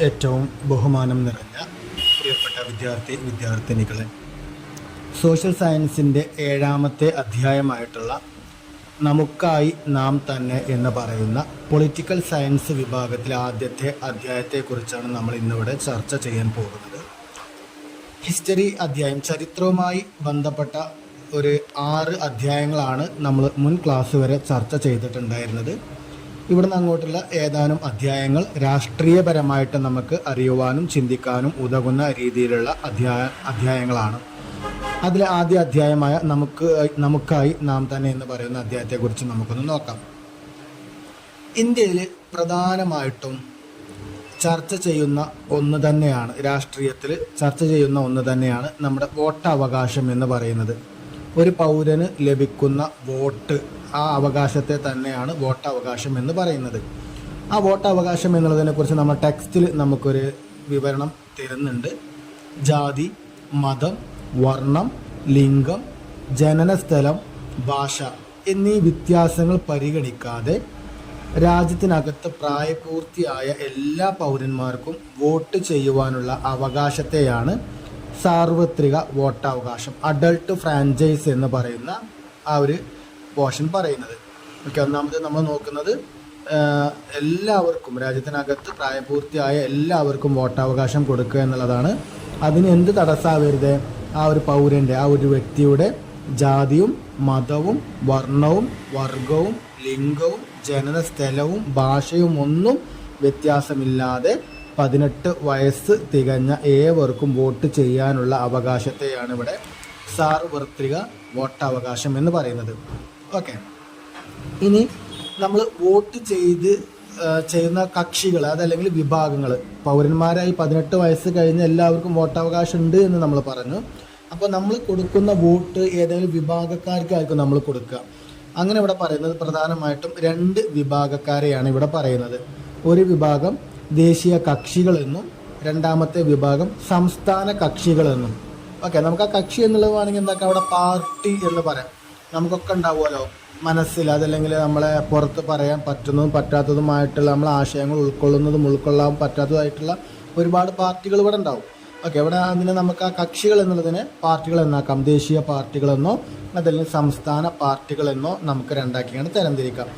ഏറ്റവും ബഹുമാനം നിറഞ്ഞ പ്രിയപ്പെട്ട വിദ്യാർത്ഥിനികളെ, സോഷ്യൽ സയൻസിൻ്റെ 7ാമത്തെ അധ്യായമായിട്ടുള്ള നമുക്കായി നാം തന്നെ എന്ന് പറയുന്ന പൊളിറ്റിക്കൽ സയൻസ് വിഭാഗത്തിലെ ആദ്യത്തെ അധ്യായത്തെക്കുറിച്ചാണ് നമ്മൾ ഇന്നിവിടെ ചർച്ച ചെയ്യാൻ പോകുന്നത്. ഹിസ്റ്ററി അധ്യായം, ചരിത്രവുമായി ബന്ധപ്പെട്ട ഒരു 6 അധ്യായങ്ങളാണ് നമ്മൾ മുൻ ക്ലാസ് വരെ ചർച്ച ചെയ്തിട്ടുണ്ടായിരുന്നത്. ഇവിടുന്ന് അങ്ങോട്ടുള്ള ഏതാനും അധ്യായങ്ങൾ രാഷ്ട്രീയപരമായിട്ട് നമുക്ക് അറിയുവാനും ചിന്തിക്കാനും ഉതകുന്ന രീതിയിലുള്ള അധ്യായങ്ങളാണ്. അതിലെ ആദ്യ അധ്യായമായ നമുക്കായി നാം തന്നെ എന്ന് പറയുന്ന അധ്യായത്തെക്കുറിച്ച് നമുക്കൊന്ന് നോക്കാം. ഇന്ത്യയിൽ പ്രധാനമായിട്ടും ചർച്ച ചെയ്യുന്ന ഒന്ന് തന്നെയാണ്, രാഷ്ട്രീയത്തിൽ ചർച്ച ചെയ്യുന്ന ഒന്ന് തന്നെയാണ് നമ്മുടെ വോട്ടവകാശം എന്ന് പറയുന്നത്. ഒരു പൗരന് ലഭിക്കുന്ന വോട്ട്, ആ അവകാശത്തെ തന്നെയാണ് വോട്ടവകാശം എന്ന് പറയുന്നത്. ആ വോട്ടവകാശം എന്നുള്ളതിനെക്കുറിച്ച് നമ്മൾ ടെക്സ്റ്റിൽ നമുക്കൊരു വിവരണം തരുന്നുണ്ട്. ജാതി, മതം, വർണ്ണം, ലിംഗം, ജനനസ്ഥലം, ഭാഷ എന്നീ വ്യത്യാസങ്ങൾ പരിഗണിക്കാതെ രാജ്യത്തിനകത്ത് പ്രായപൂർത്തിയായ എല്ലാ പൗരന്മാർക്കും വോട്ട് ചെയ്യുവാനുള്ള അവകാശത്തെയാണ് സാർവത്രിക വോട്ടവകാശം, അഡൾട്ട് ഫ്രാഞ്ചൈസ് എന്ന് പറയുന്ന ആ ഒരു പോർഷൻ പറയുന്നത്. ഒന്നാമത് നമ്മൾ നോക്കുന്നത് എല്ലാവർക്കും, രാജ്യത്തിനകത്ത് പ്രായപൂർത്തിയായ എല്ലാവർക്കും വോട്ടവകാശം കൊടുക്കുക എന്നുള്ളതാണ്. അതിന് എന്ത് തടസ്സമാവരുത്? ആ ഒരു പൗരൻ്റെ, ആ ഒരു വ്യക്തിയുടെ ജാതിയും മതവും വർണ്ണവും വർഗവും ലിംഗവും ജനനസ്ഥലവും ഭാഷയും ഒന്നും വ്യത്യാസമില്ലാതെ 18 വയസ്സ് തികഞ്ഞ ഏവർക്കും വോട്ട് ചെയ്യാനുള്ള അവകാശത്തെയാണ് ഇവിടെ സാർവത്രിക വോട്ടവകാശം എന്ന് പറയുന്നത്. ഓക്കെ, ഇനി നമ്മൾ വോട്ട് ചെയ്യുന്ന കക്ഷികൾ, അതല്ലെങ്കിൽ വിഭാഗങ്ങൾ, പൗരന്മാരായി 18 വയസ്സ് കഴിഞ്ഞ എല്ലാവർക്കും വോട്ടവകാശം ഉണ്ട് എന്ന് നമ്മൾ പറഞ്ഞു. അപ്പോൾ നമ്മൾ കൊടുക്കുന്ന വോട്ട് ഏതെങ്കിലും വിഭാഗക്കാർക്കായിരിക്കും നമ്മൾ കൊടുക്കുക. അങ്ങനെ ഇവിടെ പറയുന്നത് പ്രധാനമായിട്ടും 2 വിഭാഗക്കാരെയാണ് ഇവിടെ പറയുന്നത്. ഒരു വിഭാഗം ദേശീയ കക്ഷികളെന്നും രണ്ടാമത്തെ വിഭാഗം സംസ്ഥാന കക്ഷികളെന്നും. ഓക്കെ, നമുക്ക് ആ കക്ഷി എന്നുള്ളത് വേണമെങ്കിൽ എന്താക്കാം, അവിടെ പാർട്ടി എന്ന് പറയാം. നമുക്കൊക്കെ ഉണ്ടാവുമല്ലോ മനസ്സിൽ, അതല്ലെങ്കിൽ നമ്മളെ പുറത്ത് പറയാൻ പറ്റുന്നതും പറ്റാത്തതുമായിട്ടുള്ള നമ്മളെ ആശയങ്ങൾ ഉൾക്കൊള്ളുന്നതും ഉൾക്കൊള്ളാൻ പറ്റാത്തതായിട്ടുള്ള ഒരുപാട് പാർട്ടികൾ ഇവിടെ ഉണ്ടാവും. ഓക്കെ, ഇവിടെ അതിനെ നമുക്ക് ആ കക്ഷികൾ എന്നുള്ളതിനെ പാർട്ടികൾ എന്നാക്കാം. ദേശീയ പാർട്ടികളെന്നോ അതല്ലെങ്കിൽ സംസ്ഥാന പാർട്ടികളെന്നോ നമുക്ക് രണ്ടാക്കിയാണ് തരംതിരിക്കാം.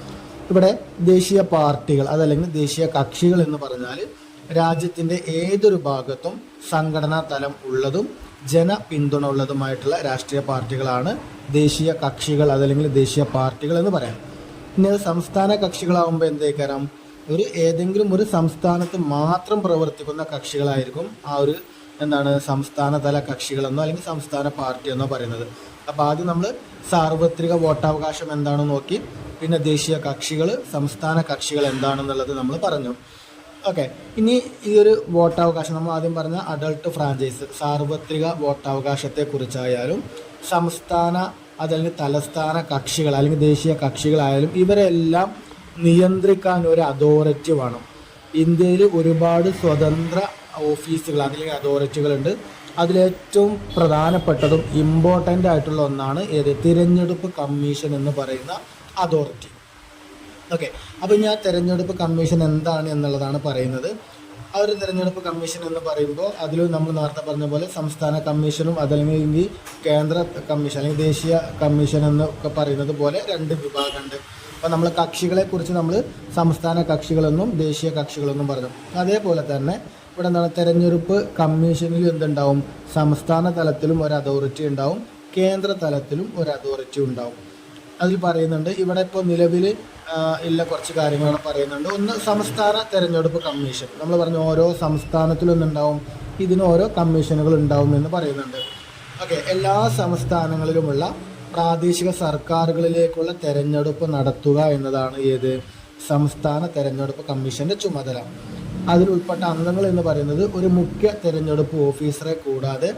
ഇവിടെ ദേശീയ പാർട്ടികൾ അതല്ലെങ്കിൽ ദേശീയ കക്ഷികൾ എന്ന് പറഞ്ഞാൽ രാജ്യത്തിൻ്റെ ഏതൊരു ഭാഗത്തും സംഘടനാ തലം ഉള്ളതും ജനപിന്തുണ ഉള്ളതുമായിട്ടുള്ള രാഷ്ട്രീയ പാർട്ടികളാണ് ദേശീയ കക്ഷികൾ അതല്ലെങ്കിൽ ദേശീയ പാർട്ടികൾ എന്ന് പറയാം. ഇനി അത് സംസ്ഥാന കക്ഷികളാകുമ്പോൾ എന്തേക്കാരം, ഏതെങ്കിലും ഒരു സംസ്ഥാനത്ത് മാത്രം പ്രവർത്തിക്കുന്ന കക്ഷികളായിരിക്കും ആ ഒരു സംസ്ഥാന തല കക്ഷികളെന്നോ അല്ലെങ്കിൽ സംസ്ഥാന പാർട്ടി എന്നോ പറയുന്നത്. അപ്പോൾ ആദ്യം നമ്മൾ സാർവത്രിക വോട്ടവകാശം എന്താണെന്ന് നോക്കി, പിന്നെ ദേശീയ കക്ഷികൾ, സംസ്ഥാന കക്ഷികൾ എന്താണെന്നുള്ളത് നമ്മൾ പറഞ്ഞു. ഓക്കെ, ഇനി ഈ ഒരു വോട്ടവകാശം നമ്മൾ ആദ്യം പറഞ്ഞ അഡൾട്ട് ഫ്രാഞ്ചൈസ്, സാർവത്രിക വോട്ടവകാശത്തെക്കുറിച്ചായാലും സംസ്ഥാന അതല്ലെങ്കിൽ തലസ്ഥാന കക്ഷികൾ അല്ലെങ്കിൽ ദേശീയ കക്ഷികളായാലും ഇവരെല്ലാം നിയന്ത്രിക്കാൻ ഒരു അതോറിറ്റി വേണം. ഇന്ത്യയിൽ ഒരുപാട് സ്വതന്ത്ര ഓഫീസുകൾ അല്ലെങ്കിൽ അതോറിറ്റികളുണ്ട്. അതിലേറ്റവും പ്രധാനപ്പെട്ടതും ഇമ്പോർട്ടൻ്റ് ആയിട്ടുള്ള ഒന്നാണ് തിരഞ്ഞെടുപ്പ് കമ്മീഷൻ എന്ന് പറയുന്ന അതോറിറ്റി. ഓക്കെ, അപ്പോൾ ഞാൻ തിരഞ്ഞെടുപ്പ് കമ്മീഷൻ എന്താണ് എന്നുള്ളതാണ് പറയുന്നത്. ആ ഒരു തിരഞ്ഞെടുപ്പ് കമ്മീഷൻ എന്ന് പറയുമ്പോൾ അതിൽ നമ്മൾ നേരത്തെ പറഞ്ഞ പോലെ സംസ്ഥാന കമ്മീഷനും അതല്ലെങ്കിൽ കേന്ദ്ര കമ്മീഷൻ അല്ലെങ്കിൽ ദേശീയ കമ്മീഷൻ എന്നൊക്കെ പറയുന്നത് പോലെ 2 വിഭാഗമുണ്ട്. അപ്പോൾ നമ്മൾ കക്ഷികളെക്കുറിച്ച് നമ്മൾ സംസ്ഥാന കക്ഷികളെന്നും ദേശീയ കക്ഷികളെന്നും പറഞ്ഞു. അതേപോലെ തന്നെ ഇവിടെ തെരഞ്ഞെടുപ്പ് കമ്മീഷനിൽ എന്തുണ്ടാവും, സംസ്ഥാന തലത്തിലും ഒരു അതോറിറ്റി ഉണ്ടാവും, കേന്ദ്ര തലത്തിലും ഒരു അതോറിറ്റി ഉണ്ടാവും. അതിൽ പറയുന്നുണ്ട്, ഇവിടെ ഇപ്പോൾ നിലവിൽ ഉള്ള കുറച്ച് കാര്യങ്ങൾ പറയുന്നുണ്ട്. ഒന്ന്, സംസ്ഥാന തെരഞ്ഞെടുപ്പ് കമ്മീഷൻ. നമ്മൾ പറഞ്ഞു ഓരോ സംസ്ഥാനത്തിലൊന്നുണ്ടാവും, ഇതിന് ഓരോ കമ്മീഷനുകൾ ഉണ്ടാവും എന്ന് പറയുന്നുണ്ട്. ഓക്കെ, എല്ലാ സംസ്ഥാനങ്ങളിലുമുള്ള പ്രാദേശിക സർക്കാരുകളിലേക്കുള്ള തെരഞ്ഞെടുപ്പ് നടത്തുക എന്നതാണ് സംസ്ഥാന തെരഞ്ഞെടുപ്പ് കമ്മീഷൻ്റെ ചുമതല. അതിലുൾപ്പെട്ട അംഗങ്ങൾ എന്ന് പറയുന്നത് ഒരു മുഖ്യ തെരഞ്ഞെടുപ്പ് ഓഫീസറെ കൂടാതെ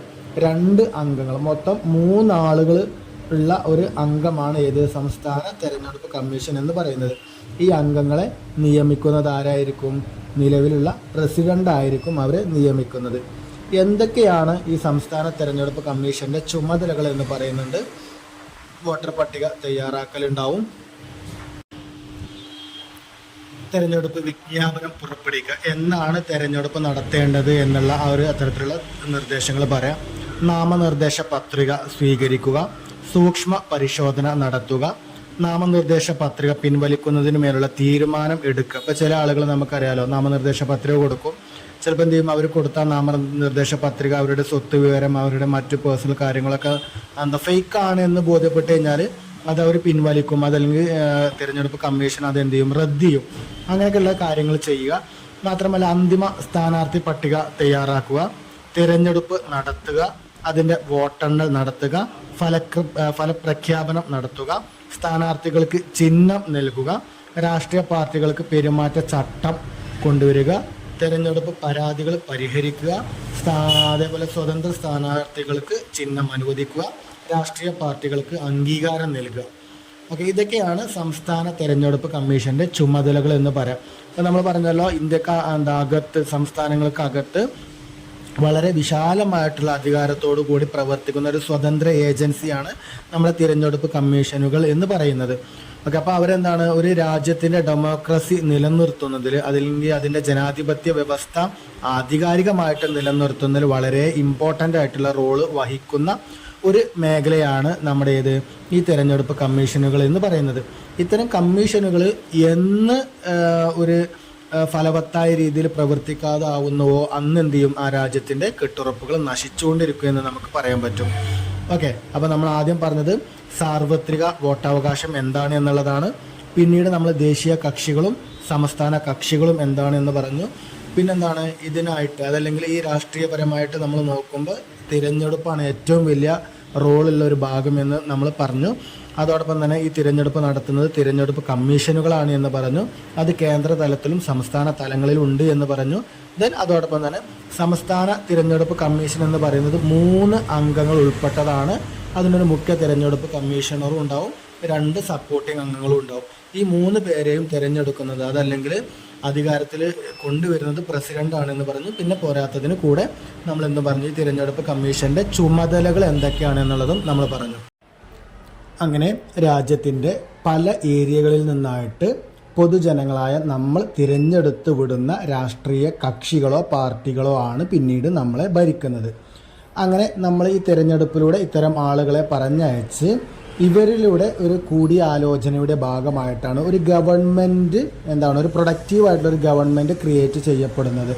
2 അംഗങ്ങൾ, മൊത്തം 3 ആളുകൾ ഉള്ള ഒരു അംഗമാണ് സംസ്ഥാന തെരഞ്ഞെടുപ്പ് കമ്മീഷൻ എന്ന് പറയുന്നത്. ഈ അംഗങ്ങളെ നിയമിക്കുന്നത് ആരായിരിക്കും? നിലവിലുള്ള പ്രസിഡന്റ് ആയിരിക്കും അവരെ നിയമിക്കുന്നത്. എന്തൊക്കെയാണ് ഈ സംസ്ഥാന തെരഞ്ഞെടുപ്പ് കമ്മീഷന്റെ ചുമതലകൾ എന്ന് പറയുന്നുണ്ട്. വോട്ടർ പട്ടിക തയ്യാറാക്കലുണ്ടാവും, തെരഞ്ഞെടുപ്പ് വിജ്ഞാപനം പുറപ്പെടുവിക്കുക, എന്നാണ് തെരഞ്ഞെടുപ്പ് നടത്തേണ്ടത് എന്നുള്ള ആ ഒരു അത്തരത്തിലുള്ള നിർദ്ദേശങ്ങൾ പറയാം. നാമനിർദ്ദേശ പത്രിക സ്വീകരിക്കുക, സൂക്ഷ്മ പരിശോധന നടത്തുക, നാമനിർദ്ദേശ പത്രിക പിൻവലിക്കുന്നതിന് മേലുള്ള തീരുമാനം എടുക്കുക. ഇപ്പോൾ ചില ആളുകൾ നമുക്കറിയാലോ, നാമനിർദ്ദേശ പത്രിക കൊടുക്കും, ചിലപ്പോൾ എന്ത് ചെയ്യും, അവർ കൊടുത്ത നാമനിർദ്ദേശ പത്രിക അവരുടെ സ്വത്ത് വിവരം, അവരുടെ മറ്റു പേഴ്സണൽ കാര്യങ്ങളൊക്കെ ഫേക്കാണ് എന്ന് ബോധ്യപ്പെട്ട് കഴിഞ്ഞാൽ അത് അവർ പിൻവലിക്കും, അതല്ലെങ്കിൽ തിരഞ്ഞെടുപ്പ് കമ്മീഷൻ അതെന്ത് ചെയ്യും, റദ്ദ് ചെയ്യും. അങ്ങനെയൊക്കെയുള്ള കാര്യങ്ങൾ ചെയ്യുക. മാത്രമല്ല അന്തിമ സ്ഥാനാർത്ഥി പട്ടിക തയ്യാറാക്കുക, തിരഞ്ഞെടുപ്പ് നടത്തുക, അതിൻ്റെ വോട്ടെണ്ണൽ നടത്തുക, ഫലപ്രഖ്യാപനം നടത്തുക, സ്ഥാനാർത്ഥികൾക്ക് ചിഹ്നം നൽകുക, രാഷ്ട്രീയ പാർട്ടികൾക്ക് പെരുമാറ്റ ചട്ടം കൊണ്ടുവരിക, തെരഞ്ഞെടുപ്പ് പരാതികൾ പരിഹരിക്കുക, അതേപോലെ സ്വതന്ത്ര സ്ഥാനാർത്ഥികൾക്ക് ചിഹ്നം അനുവദിക്കുക, രാഷ്ട്രീയ പാർട്ടികൾക്ക് അംഗീകാരം നൽകുക. ഓക്കെ, ഇതൊക്കെയാണ് സംസ്ഥാന തെരഞ്ഞെടുപ്പ് കമ്മീഷന്റെ ചുമതലകൾ എന്ന് പറയാം. അപ്പോൾ നമ്മൾ പറഞ്ഞല്ലോ, അകത്ത് സംസ്ഥാനങ്ങൾക്കകത്ത് വളരെ വിശാലമായിട്ടുള്ള അധികാരത്തോടു കൂടി പ്രവർത്തിക്കുന്ന ഒരു സ്വതന്ത്ര ഏജൻസിയാണ് നമ്മുടെ തിരഞ്ഞെടുപ്പ് കമ്മീഷനുകൾ എന്ന് പറയുന്നത്. ഓക്കെ, അപ്പോൾ അവരെന്താണ്, ഒരു രാജ്യത്തിൻ്റെ ഡെമോക്രസി നിലനിർത്തുന്നതിൽ, അല്ലെങ്കിൽ അതിൻ്റെ ജനാധിപത്യ വ്യവസ്ഥ ആധികാരികമായിട്ട് നിലനിർത്തുന്നതിൽ വളരെ ഇമ്പോർട്ടൻ്റ് ആയിട്ടുള്ള റോള് വഹിക്കുന്ന ഒരു മേഖലയാണ് നമ്മുടെ ഈ തിരഞ്ഞെടുപ്പ് കമ്മീഷനുകൾ എന്ന് പറയുന്നത്. ഇത്തരം കമ്മീഷനുകൾ എന്ന് ഒരു ഫലവത്തായ രീതിയിൽ പ്രവർത്തിക്കാതാവുന്നുവോ അന്ന് എന്ത് ചെയ്യും, ആ രാജ്യത്തിൻ്റെ കെട്ടുറപ്പുകൾ നശിച്ചുകൊണ്ടിരിക്കുമെന്ന് നമുക്ക് പറയാൻ പറ്റും. ഓക്കെ, അപ്പോൾ നമ്മൾ ആദ്യം പറഞ്ഞത് സാർവത്രിക വോട്ടവകാശം എന്താണ് എന്നുള്ളതാണ്. പിന്നീട് നമ്മൾ ദേശീയ കക്ഷികളും സംസ്ഥാന കക്ഷികളും എന്താണെന്ന് പറഞ്ഞു. പിന്നെന്താണ് ഇതിനായിട്ട്, അതല്ലെങ്കിൽ ഈ രാഷ്ട്രീയപരമായിട്ട് നമ്മൾ നോക്കുമ്പോൾ തിരഞ്ഞെടുപ്പാണ് ഏറ്റവും വലിയ റോളുള്ള ഒരു ഭാഗമെന്ന് നമ്മൾ പറഞ്ഞു. അതോടൊപ്പം തന്നെ ഈ തിരഞ്ഞെടുപ്പ് നടത്തുന്നത് തിരഞ്ഞെടുപ്പ് കമ്മീഷനുകളാണ് എന്ന് പറഞ്ഞു. അത് കേന്ദ്ര തലത്തിലും സംസ്ഥാന തലങ്ങളിലും ഉണ്ട് എന്ന് പറഞ്ഞു. ദെൻ അതോടൊപ്പം തന്നെ സംസ്ഥാന തിരഞ്ഞെടുപ്പ് കമ്മീഷൻ എന്ന് പറയുന്നത് 3 അംഗങ്ങൾ ഉൾപ്പെട്ടതാണ്. അതിനൊരു മുഖ്യ തിരഞ്ഞെടുപ്പ് കമ്മീഷണറും ഉണ്ടാവും, 2 സപ്പോർട്ടിംഗ് അംഗങ്ങളും ഉണ്ടാവും. ഈ 3 പേരെയും തിരഞ്ഞെടുക്കുന്നത്, അതല്ലെങ്കിൽ അധികാരത്തിൽ കൊണ്ടുവരുന്നത് പ്രസിഡന്റ് ആണെന്ന് പറഞ്ഞു. പിന്നെ പോരാത്തതിന് കൂടെ നമ്മൾ എന്ത് പറഞ്ഞു, ഈ തിരഞ്ഞെടുപ്പ് കമ്മീഷന്റെ ചുമതലകൾ എന്തൊക്കെയാണെന്നുള്ളതും നമ്മൾ പറഞ്ഞു. അങ്ങനെ രാജ്യത്തിൻ്റെ പല ഏരിയകളിൽ നിന്നായിട്ട് പൊതുജനങ്ങളായ നമ്മൾ തിരഞ്ഞെടുത്ത് വിടുന്ന രാഷ്ട്രീയ കക്ഷികളോ പാർട്ടികളോ ആണ് പിന്നീട് നമ്മളെ ഭരിക്കുന്നത്. അങ്ങനെ നമ്മൾ ഈ തിരഞ്ഞെടുപ്പിലൂടെ ഇത്തരം ആളുകളെ പറഞ്ഞയച്ച് ഇവരിലൂടെ ഒരു കൂടിയാലോചനയുടെ ഭാഗമായിട്ടാണ് ഒരു ഗവൺമെൻറ് ഒരു പ്രൊഡക്റ്റീവായിട്ടുള്ളൊരു ഗവൺമെൻറ് ക്രിയേറ്റ് ചെയ്യപ്പെടുന്നത്.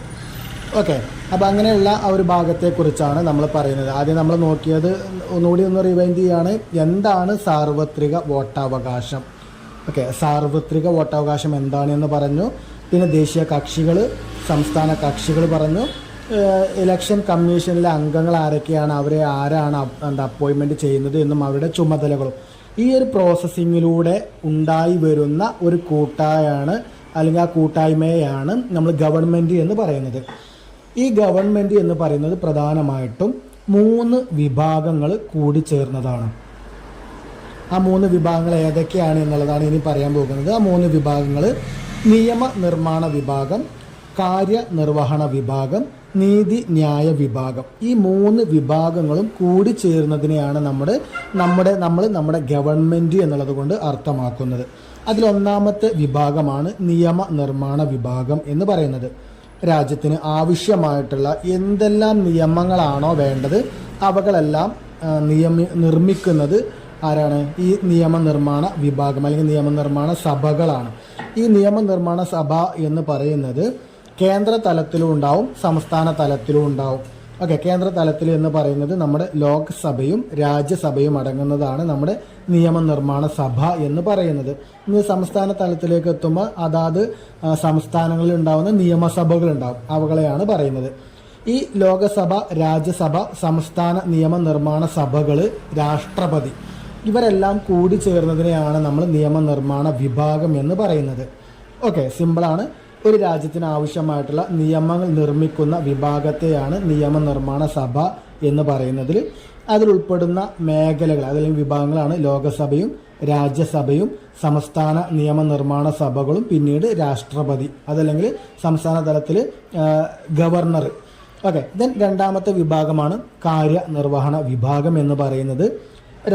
ഓക്കെ, അപ്പോൾ അങ്ങനെയുള്ള ആ ഒരു ഭാഗത്തെക്കുറിച്ചാണ് നമ്മൾ പറയുന്നത്. ആദ്യം നമ്മൾ നോക്കിയത് ഒന്നുകൂടി ഒന്ന് റിവൈൻഡ് ചെയ്യാണ്, എന്താണ് സാർവത്രിക വോട്ടവകാശം. ഓക്കെ, സാർവത്രിക വോട്ടവകാശം എന്താണെന്ന് പറഞ്ഞു. പിന്നെ ദേശീയ കക്ഷികൾ, സംസ്ഥാന കക്ഷികൾ പറഞ്ഞു. ഇലക്ഷൻ കമ്മീഷനിലെ അംഗങ്ങൾ ആരൊക്കെയാണ്, അവരെ ആരാണ് അപ്പോയിൻമെൻറ്റ് ചെയ്യുന്നത് എന്നും അവരുടെ ചുമതലകളും. ഈ ഒരു പ്രോസസ്സിങ്ങിലൂടെ ഉണ്ടായി വരുന്ന ഒരു കൂട്ടായാണ്, അല്ലെങ്കിൽ ആ കൂട്ടായ്മയാണ് നമ്മൾ ഗവൺമെൻറ് എന്ന് പറയുന്നത്. ഈ ഗവൺമെൻറ് എന്ന് പറയുന്നത് പ്രധാനമായിട്ടും 3 വിഭാഗങ്ങൾ കൂടി ചേർന്നതാണ്. ആ 3 വിഭാഗങ്ങൾ ഏതൊക്കെയാണ് എന്നുള്ളതാണ് ഇനി പറയാൻ പോകുന്നത്. ആ 3 വിഭാഗങ്ങൾ നിയമനിർമ്മാണ വിഭാഗം, കാര്യനിർവഹണ വിഭാഗം, നീതിന്യായ വിഭാഗം. ഈ 3 വിഭാഗങ്ങളും കൂടി ചേർന്നതിനെയാണ് നമ്മുടെ ഗവൺമെൻറ് എന്നുള്ളത് കൊണ്ട് അർത്ഥമാക്കുന്നത്. അതിലൊന്നാമത്തെ വിഭാഗമാണ് നിയമനിർമ്മാണ വിഭാഗം എന്ന് പറയുന്നത്. രാജ്യത്തിന് ആവശ്യമായിട്ടുള്ള എന്തെല്ലാം നിയമങ്ങളാണോ വേണ്ടത് അവകളെല്ലാം നിർമ്മിക്കുന്നത് ആരാണ്? ഈ നിയമനിർമ്മാണ വിഭാഗം അല്ലെങ്കിൽ നിയമനിർമ്മാണ സഭകളാണ്. ഈ നിയമനിർമ്മാണ സഭ എന്ന് പറയുന്നത് കേന്ദ്ര തലത്തിലും ഉണ്ടാവും, സംസ്ഥാന തലത്തിലും ഉണ്ടാവും. ഓക്കെ, കേന്ദ്ര തലത്തിൽ എന്ന് പറയുന്നത് നമ്മുടെ ലോക്സഭയും രാജ്യസഭയും അടങ്ങുന്നതാണ് നമ്മുടെ നിയമനിർമ്മാണ സഭ എന്ന് പറയുന്നത്. ഇനി സംസ്ഥാന തലത്തിലേക്ക് എത്തുമ്പോൾ അതാത് സംസ്ഥാനങ്ങളിൽ ഉണ്ടാകുന്ന നിയമസഭകളുണ്ടാവും, അവകളെയാണ് പറയുന്നത്. ഈ ലോകസഭ, രാജ്യസഭ, സംസ്ഥാന നിയമനിർമ്മാണ സഭകൾ, രാഷ്ട്രപതി, ഇവരെല്ലാം കൂടി ചേർന്നതിനെയാണ് നമ്മൾ നിയമനിർമ്മാണ വിഭാഗം എന്ന് പറയുന്നത്. ഓക്കെ, സിമ്പിളാണ്. ഒരു രാജ്യത്തിന് ആവശ്യമായിട്ടുള്ള നിയമങ്ങൾ നിർമ്മിക്കുന്ന വിഭാഗത്തെയാണ് നിയമനിർമ്മാണ സഭ എന്ന് പറയുന്നതിൽ. അതിലുൾപ്പെടുന്ന മേഖലകൾ അതല്ലെങ്കിൽ വിഭാഗങ്ങളാണ് ലോകസഭയും രാജ്യസഭയും സംസ്ഥാന നിയമനിർമ്മാണ സഭകളും പിന്നീട് രാഷ്ട്രപതി, അതല്ലെങ്കിൽ സംസ്ഥാന തലത്തിൽ ഗവർണർ. ഓക്കെ, ദെൻ രണ്ടാമത്തെ വിഭാഗമാണ് കാര്യനിർവഹണ വിഭാഗം എന്ന് പറയുന്നത്.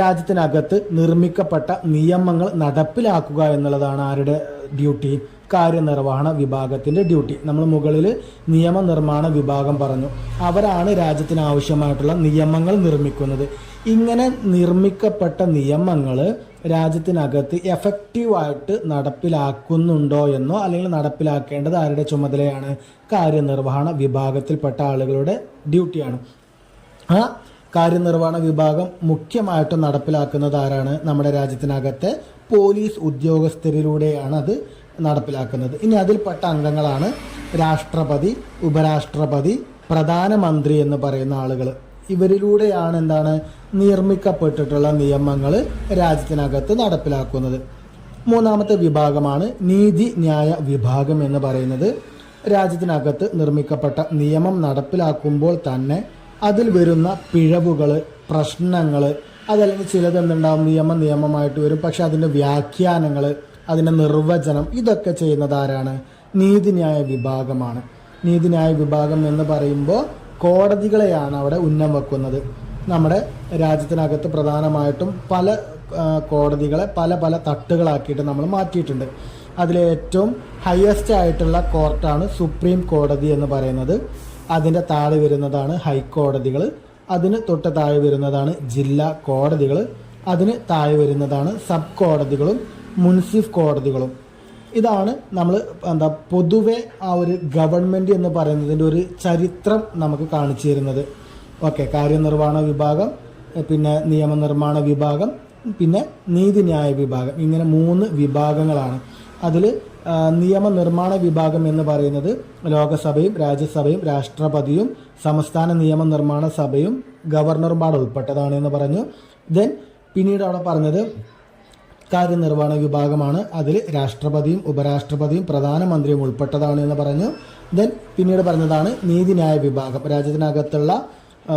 രാജ്യത്തിനകത്ത് നിർമ്മിക്കപ്പെട്ട നിയമങ്ങൾ നടപ്പിലാക്കുക എന്നുള്ളതാണ് ആരുടെ ഡ്യൂട്ടി? കാര്യനിർവഹണ വിഭാഗത്തിൻ്റെ ഡ്യൂട്ടി. നമ്മൾ മുകളിൽ നിയമനിർമ്മാണ വിഭാഗം പറഞ്ഞു. അവരാണ് രാജ്യത്തിന് ആവശ്യമായിട്ടുള്ള നിയമങ്ങൾ നിർമ്മിക്കുന്നത്. ഇങ്ങനെ നിർമ്മിക്കപ്പെട്ട നിയമങ്ങൾ രാജ്യത്തിനകത്ത് എഫക്റ്റീവായിട്ട് നടപ്പിലാക്കുന്നുണ്ടോ എന്നോ അല്ലെങ്കിൽ നടപ്പിലാക്കേണ്ടത് ആരുടെ ചുമതലയാണ്? കാര്യനിർവഹണ വിഭാഗത്തിൽപ്പെട്ട ആളുകളുടെ ഡ്യൂട്ടിയാണ്. ആ കാര്യനിർവഹണ വിഭാഗം മുഖ്യമായിട്ടും നടപ്പിലാക്കുന്നത് ആരാണ്? നമ്മുടെ രാജ്യത്തിനകത്തെ പോലീസ് ഉദ്യോഗസ്ഥരിലൂടെയാണ് അത് നടപ്പിലാക്കുന്നത്. ഇനി അതിൽപ്പെട്ട അംഗങ്ങളാണ് രാഷ്ട്രപതി, ഉപരാഷ്ട്രപതി, പ്രധാനമന്ത്രി എന്ന് പറയുന്ന ആളുകൾ. ഇവരിലൂടെയാണ് എന്താണ് നിർമ്മിക്കപ്പെട്ടിട്ടുള്ള നിയമങ്ങൾ രാജ്യത്തിനകത്ത് നടപ്പിലാക്കുന്നത്. മൂന്നാമത്തെ വിഭാഗമാണ് നീതിന്യായ വിഭാഗം എന്ന് പറയുന്നത്. രാജ്യത്തിനകത്ത് നിർമ്മിക്കപ്പെട്ട നിയമം നടപ്പിലാക്കുമ്പോൾ തന്നെ അതിൽ വരുന്ന പിഴവുകൾ, പ്രശ്നങ്ങൾ, അതല്ലെങ്കിൽ ചിലതെന്തുണ്ടാവും, നിയമമായിട്ട് വരും, പക്ഷെ അതിൻ്റെ വ്യാഖ്യാനങ്ങൾ, അതിൻ്റെ നിർവചനം, ഇതൊക്കെ ചെയ്യുന്നത് ആരാണ്? നീതിന്യായ വിഭാഗമാണ്. നീതിന്യായ വിഭാഗം എന്ന് പറയുമ്പോൾ കോടതികളെയാണ് അവിടെ ഉന്നം വെക്കുന്നത്. നമ്മുടെ രാജ്യത്തിനകത്ത് പ്രധാനമായിട്ടും പല കോടതികളെ പല പല തട്ടുകളാക്കിയിട്ട് നമ്മൾ മാറ്റിയിട്ടുണ്ട്. അതിലേറ്റവും ഹയസ്റ്റ് ആയിട്ടുള്ള കോർട്ടാണ് സുപ്രീം കോടതി എന്ന് പറയുന്നത്. അതിൻ്റെ താഴെ വരുന്നതാണ് ഹൈക്കോടതികൾ, അതിന് തൊട്ട് താഴെ വരുന്നതാണ് ജില്ലാ കോടതികൾ, അതിന് താഴെ വരുന്നതാണ് സബ് കോടതികളും മുൻസിഫ് കോടതികളും. ഇതാണ് നമ്മൾ പൊതുവെ ആ ഒരു ഗവൺമെൻറ് എന്ന് പറയുന്നതിൻ്റെ ഒരു ചരിത്രം നമുക്ക് കാണിച്ചു തരുന്നത്. ഓക്കെ, കാര്യനിർവഹണ വിഭാഗം, പിന്നെ നിയമനിർമ്മാണ വിഭാഗം, പിന്നെ നീതിന്യായ വിഭാഗം, ഇങ്ങനെ 3 വിഭാഗങ്ങളാണ്. അതിൽ നിയമനിർമ്മാണ വിഭാഗം എന്ന് പറയുന്നത് ലോകസഭയും രാജ്യസഭയും രാഷ്ട്രപതിയും സംസ്ഥാന നിയമനിർമ്മാണ സഭയും ഗവർണറും ഉൾപ്പെട്ടതാണ് എന്ന് പറഞ്ഞു. ദെൻ പിന്നീട് അവിടെ പറഞ്ഞത് കാര്യനിർവഹണ വിഭാഗമാണ്. അതിൽ രാഷ്ട്രപതിയും ഉപരാഷ്ട്രപതിയും പ്രധാനമന്ത്രിയും ഉൾപ്പെട്ടതാണ് എന്ന് പറഞ്ഞു. ദെൻ പിന്നീട് പറഞ്ഞതാണ് നീതിന്യായ വിഭാഗം. രാജ്യത്തിനകത്തുള്ള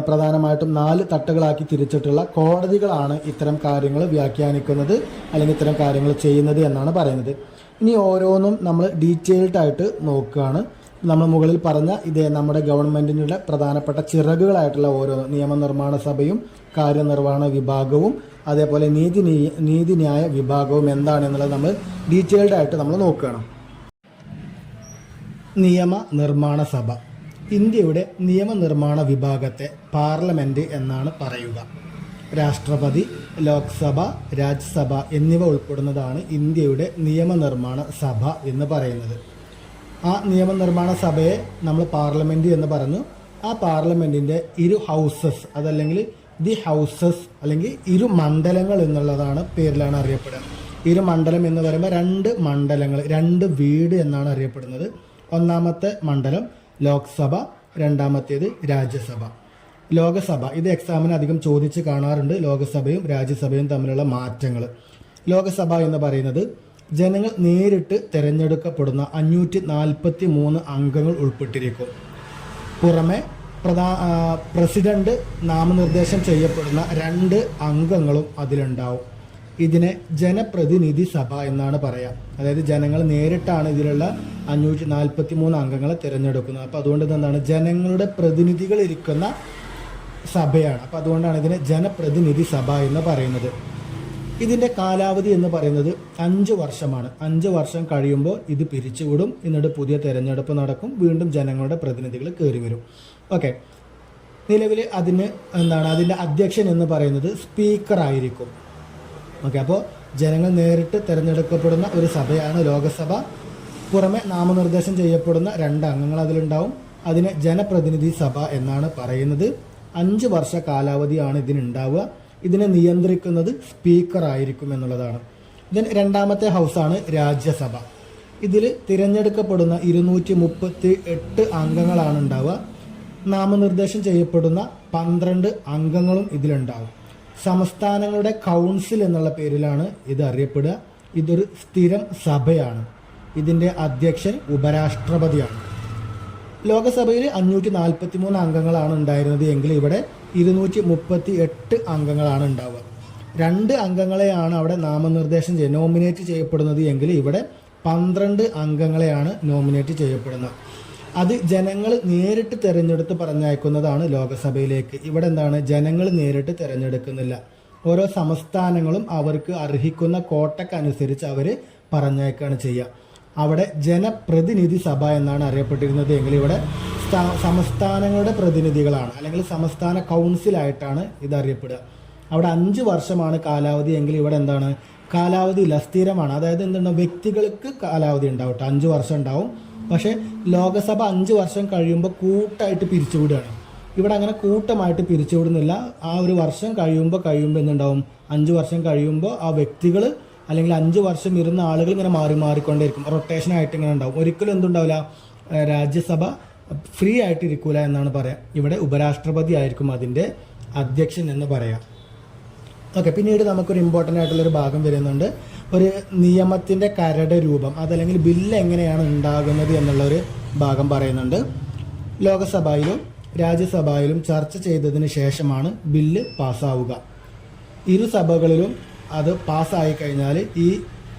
പ്രധാനമായിട്ടും 4 തട്ടുകളാക്കി തിരിച്ചിട്ടുള്ള കോടതികളാണ് ഇത്തരം കാര്യങ്ങൾ വ്യാഖ്യാനിക്കുന്നത് അല്ലെങ്കിൽ ഇത്തരം കാര്യങ്ങൾ ചെയ്യുന്നത് എന്നാണ് പറയുന്നത്. ഇനി ഓരോന്നും നമ്മൾ ഡീറ്റെയിൽഡായിട്ട് നോക്കുകയാണ്. നമ്മൾ മുകളിൽ പറഞ്ഞ ഇതേ നമ്മുടെ ഗവൺമെൻറ്റിനുള്ള പ്രധാനപ്പെട്ട ചിറകുകളായിട്ടുള്ള ഓരോ നിയമനിർമ്മാണ സഭയും കാര്യനിർവഹണ വിഭാഗവും അതേപോലെ നീതിന്യായ വിഭാഗവും എന്താണെന്നുള്ളത് നമ്മൾ ഡീറ്റെയിൽഡായിട്ട് നമ്മൾ നോക്കുകയാണ്. നിയമനിർമ്മാണ സഭ. ഇന്ത്യയുടെ നിയമനിർമ്മാണ വിഭാഗത്തെ പാർലമെൻറ്റ് എന്നാണ് പറയുക. രാഷ്ട്രപതി, ലോക്സഭ, രാജ്യസഭ എന്നിവ ഉൾപ്പെടുന്നതാണ് ഇന്ത്യയുടെ നിയമനിർമ്മാണ സഭ എന്ന് പറയുന്നത്. ആ നിയമനിർമ്മാണ സഭയെ നമ്മൾ പാർലമെൻറ്റ് എന്ന് പറഞ്ഞു. ആ പാർലമെൻറ്റിൻ്റെ 2 ഹൗസസ്, അതല്ലെങ്കിൽ ദി ഹൗസസ് അല്ലെങ്കിൽ 2 മണ്ഡലങ്ങൾ എന്നുള്ളതാണ് പേരിലാണ് അറിയപ്പെടുക. 2 മണ്ഡലം എന്ന് പറയുമ്പോൾ 2 മണ്ഡലങ്ങൾ, 2 വീട് എന്നാണ് അറിയപ്പെടുന്നത്. ഒന്നാമത്തെ മണ്ഡലം ലോക്സഭ, രണ്ടാമത്തേത് രാജ്യസഭ. ലോകസഭ, ഇത് എക്സാമിന് അധികം ചോദിച്ച് കാണാറുണ്ട്, ലോകസഭയും രാജ്യസഭയും തമ്മിലുള്ള മാറ്റങ്ങൾ. ലോകസഭ എന്ന് പറയുന്നത് ജനങ്ങൾ നേരിട്ട് തിരഞ്ഞെടുക്കപ്പെടുന്ന 543 അംഗങ്ങൾ ഉൾപ്പെട്ടിരിക്കും. പുറമെ പ്രസിഡന്റ് നാമനിർദ്ദേശം ചെയ്യപ്പെടുന്ന 2 അംഗങ്ങളും അതിലുണ്ടാവും. ഇതിനെ ജനപ്രതിനിധി സഭ എന്നാണ് പറയാം. അതായത് ജനങ്ങൾ നേരിട്ടാണ് ഇതിലുള്ള 543 അംഗങ്ങളെ തിരഞ്ഞെടുക്കുന്നത്. അപ്പോൾ അതുകൊണ്ട് എന്താണ്, ജനങ്ങളുടെ പ്രതിനിധികൾ ഇരിക്കുന്ന സഭയാണ്. അപ്പോൾ അതുകൊണ്ടാണ് ഇതിനെ ജനപ്രതിനിധി സഭ എന്ന് പറയുന്നത്. ഇതിൻ്റെ കാലാവധി എന്ന് പറയുന്നത് 5 വർഷമാണ്. 5 വർഷം കഴിയുമ്പോൾ ഇത് പിരിച്ചുവിടും. എന്നിട്ട് പുതിയ തെരഞ്ഞെടുപ്പ് നടക്കും. വീണ്ടും ജനങ്ങളുടെ പ്രതിനിധികൾ കയറി വരും. ഓക്കെ, നിലവിൽ അതിൻ്റെ അധ്യക്ഷൻ എന്ന് പറയുന്നത് സ്പീക്കർ ആയിരിക്കും. ഓക്കെ, അപ്പോൾ ജനങ്ങൾ നേരിട്ട് തിരഞ്ഞെടുക്കപ്പെടുന്ന ഒരു സഭയാണ് ലോകസഭ. പുറമെ നാമനിർദ്ദേശം ചെയ്യപ്പെടുന്ന 2 അംഗങ്ങൾ അതിലുണ്ടാവും. അതിനെ ജനപ്രതിനിധി സഭ എന്നാണ് പറയുന്നത്. 5 വർഷ കാലാവധിയാണ് ഇതിനുണ്ടാവുക. ഇതിനെ നിയന്ത്രിക്കുന്നത് സ്പീക്കർ ആയിരിക്കും എന്നുള്ളതാണ്. രണ്ടാമത്തെ ഹൗസാണ് രാജ്യസഭ. ഇതിൽ തിരഞ്ഞെടുക്കപ്പെടുന്ന 238 അംഗങ്ങളാണ് ഉണ്ടാവുക. നാമനിർദ്ദേശം ചെയ്യപ്പെടുന്ന 12 അംഗങ്ങളും ഇതിലുണ്ടാവും. സംസ്ഥാനങ്ങളുടെ കൗൺസിൽ എന്നുള്ള പേരിലാണ് ഇത് അറിയപ്പെടുക. ഇതൊരു സ്ഥിരം സഭയാണ്. ഇതിൻ്റെ അധ്യക്ഷൻ ഉപരാഷ്ട്രപതിയാണ്. ലോകസഭയിൽ 543 അംഗങ്ങളാണ് ഉണ്ടായിരുന്നത് എങ്കിൽ ഇവിടെ 238 അംഗങ്ങളാണ് ഉണ്ടാവുക. 2 അംഗങ്ങളെയാണ് അവിടെ നാമനിർദ്ദേശം നോമിനേറ്റ് ചെയ്യപ്പെടുന്നത് എങ്കിൽ ഇവിടെ 12 അംഗങ്ങളെയാണ് നോമിനേറ്റ് ചെയ്യപ്പെടുന്നത്. അത് ജനങ്ങൾ നേരിട്ട് തിരഞ്ഞെടുത്ത് പറഞ്ഞയക്കുന്നതാണ് ലോകസഭയിലേക്ക്. ഇവിടെ എന്താണ്, ജനങ്ങൾ നേരിട്ട് തിരഞ്ഞെടുക്കുന്നില്ല. ഓരോ സംസ്ഥാനങ്ങളും അവർക്ക് അർഹിക്കുന്ന കോട്ടക്കനുസരിച്ച് അവർ പറഞ്ഞയക്കുകയാണ് ചെയ്യുക. അവിടെ ജനപ്രതിനിധി സഭ എന്നാണ് അറിയപ്പെട്ടിരുന്നത് എങ്കിൽ ഇവിടെ സംസ്ഥാനങ്ങളുടെ പ്രതിനിധികളാണ്, അല്ലെങ്കിൽ സംസ്ഥാന കൗൺസിലായിട്ടാണ് ഇത് അറിയപ്പെടുക. അവിടെ 5 വർഷമാണ് കാലാവധി എങ്കിൽ ഇവിടെ എന്താണ്, കാലാവധി ഇല്ല, സ്ഥിരമാണ്. അതായത് എന്താണ്, വ്യക്തികൾക്ക് കാലാവധി ഉണ്ടാവും, 5 വർഷം ഉണ്ടാവും. പക്ഷേ ലോകസഭ 5 വർഷം കഴിയുമ്പോൾ കൂട്ടായിട്ട് പിരിച്ചുവിടുകയാണ്. ഇവിടെ അങ്ങനെ കൂട്ടമായിട്ട് പിരിച്ചുവിടുന്നില്ല. ആ ഒരു വർഷം കഴിയുമ്പോൾ എന്തുണ്ടാവും, 5 വർഷം കഴിയുമ്പോൾ ആ വ്യക്തികൾ അല്ലെങ്കിൽ 5 വർഷം ഇരുന്ന ആളുകൾ ഇങ്ങനെ മാറിക്കൊണ്ടേയിരിക്കും, റൊട്ടേഷനായിട്ട് ഇങ്ങനെ ഉണ്ടാവും. ഒരിക്കലും എന്തുണ്ടാവില്ല, രാജ്യസഭ ഫ്രീ ആയിട്ട് ഇരിക്കൂല എന്നാണ് പറയാം. ഇവിടെ ഉപരാഷ്ട്രപതി ആയിരിക്കും അതിൻ്റെ അധ്യക്ഷൻ എന്ന് പറയാം. ഓക്കെ, പിന്നീട് നമുക്കൊരു ഇമ്പോർട്ടൻ്റ് ആയിട്ടുള്ളൊരു ഭാഗം വരുന്നുണ്ട്. ഒരു നിയമത്തിൻ്റെ കരട് രൂപം, അതല്ലെങ്കിൽ ബില്ല് എങ്ങനെയാണ് ഉണ്ടാകുന്നത് എന്നുള്ളൊരു ഭാഗം പറയുന്നുണ്ട്. ലോകസഭയിലും രാജ്യസഭയിലും ചർച്ച ചെയ്തതിന് ശേഷമാണ് ബില്ല് പാസ്സാവുക. ഇരു സഭകളിലും അത് പാസ്സായി കഴിഞ്ഞാൽ ഈ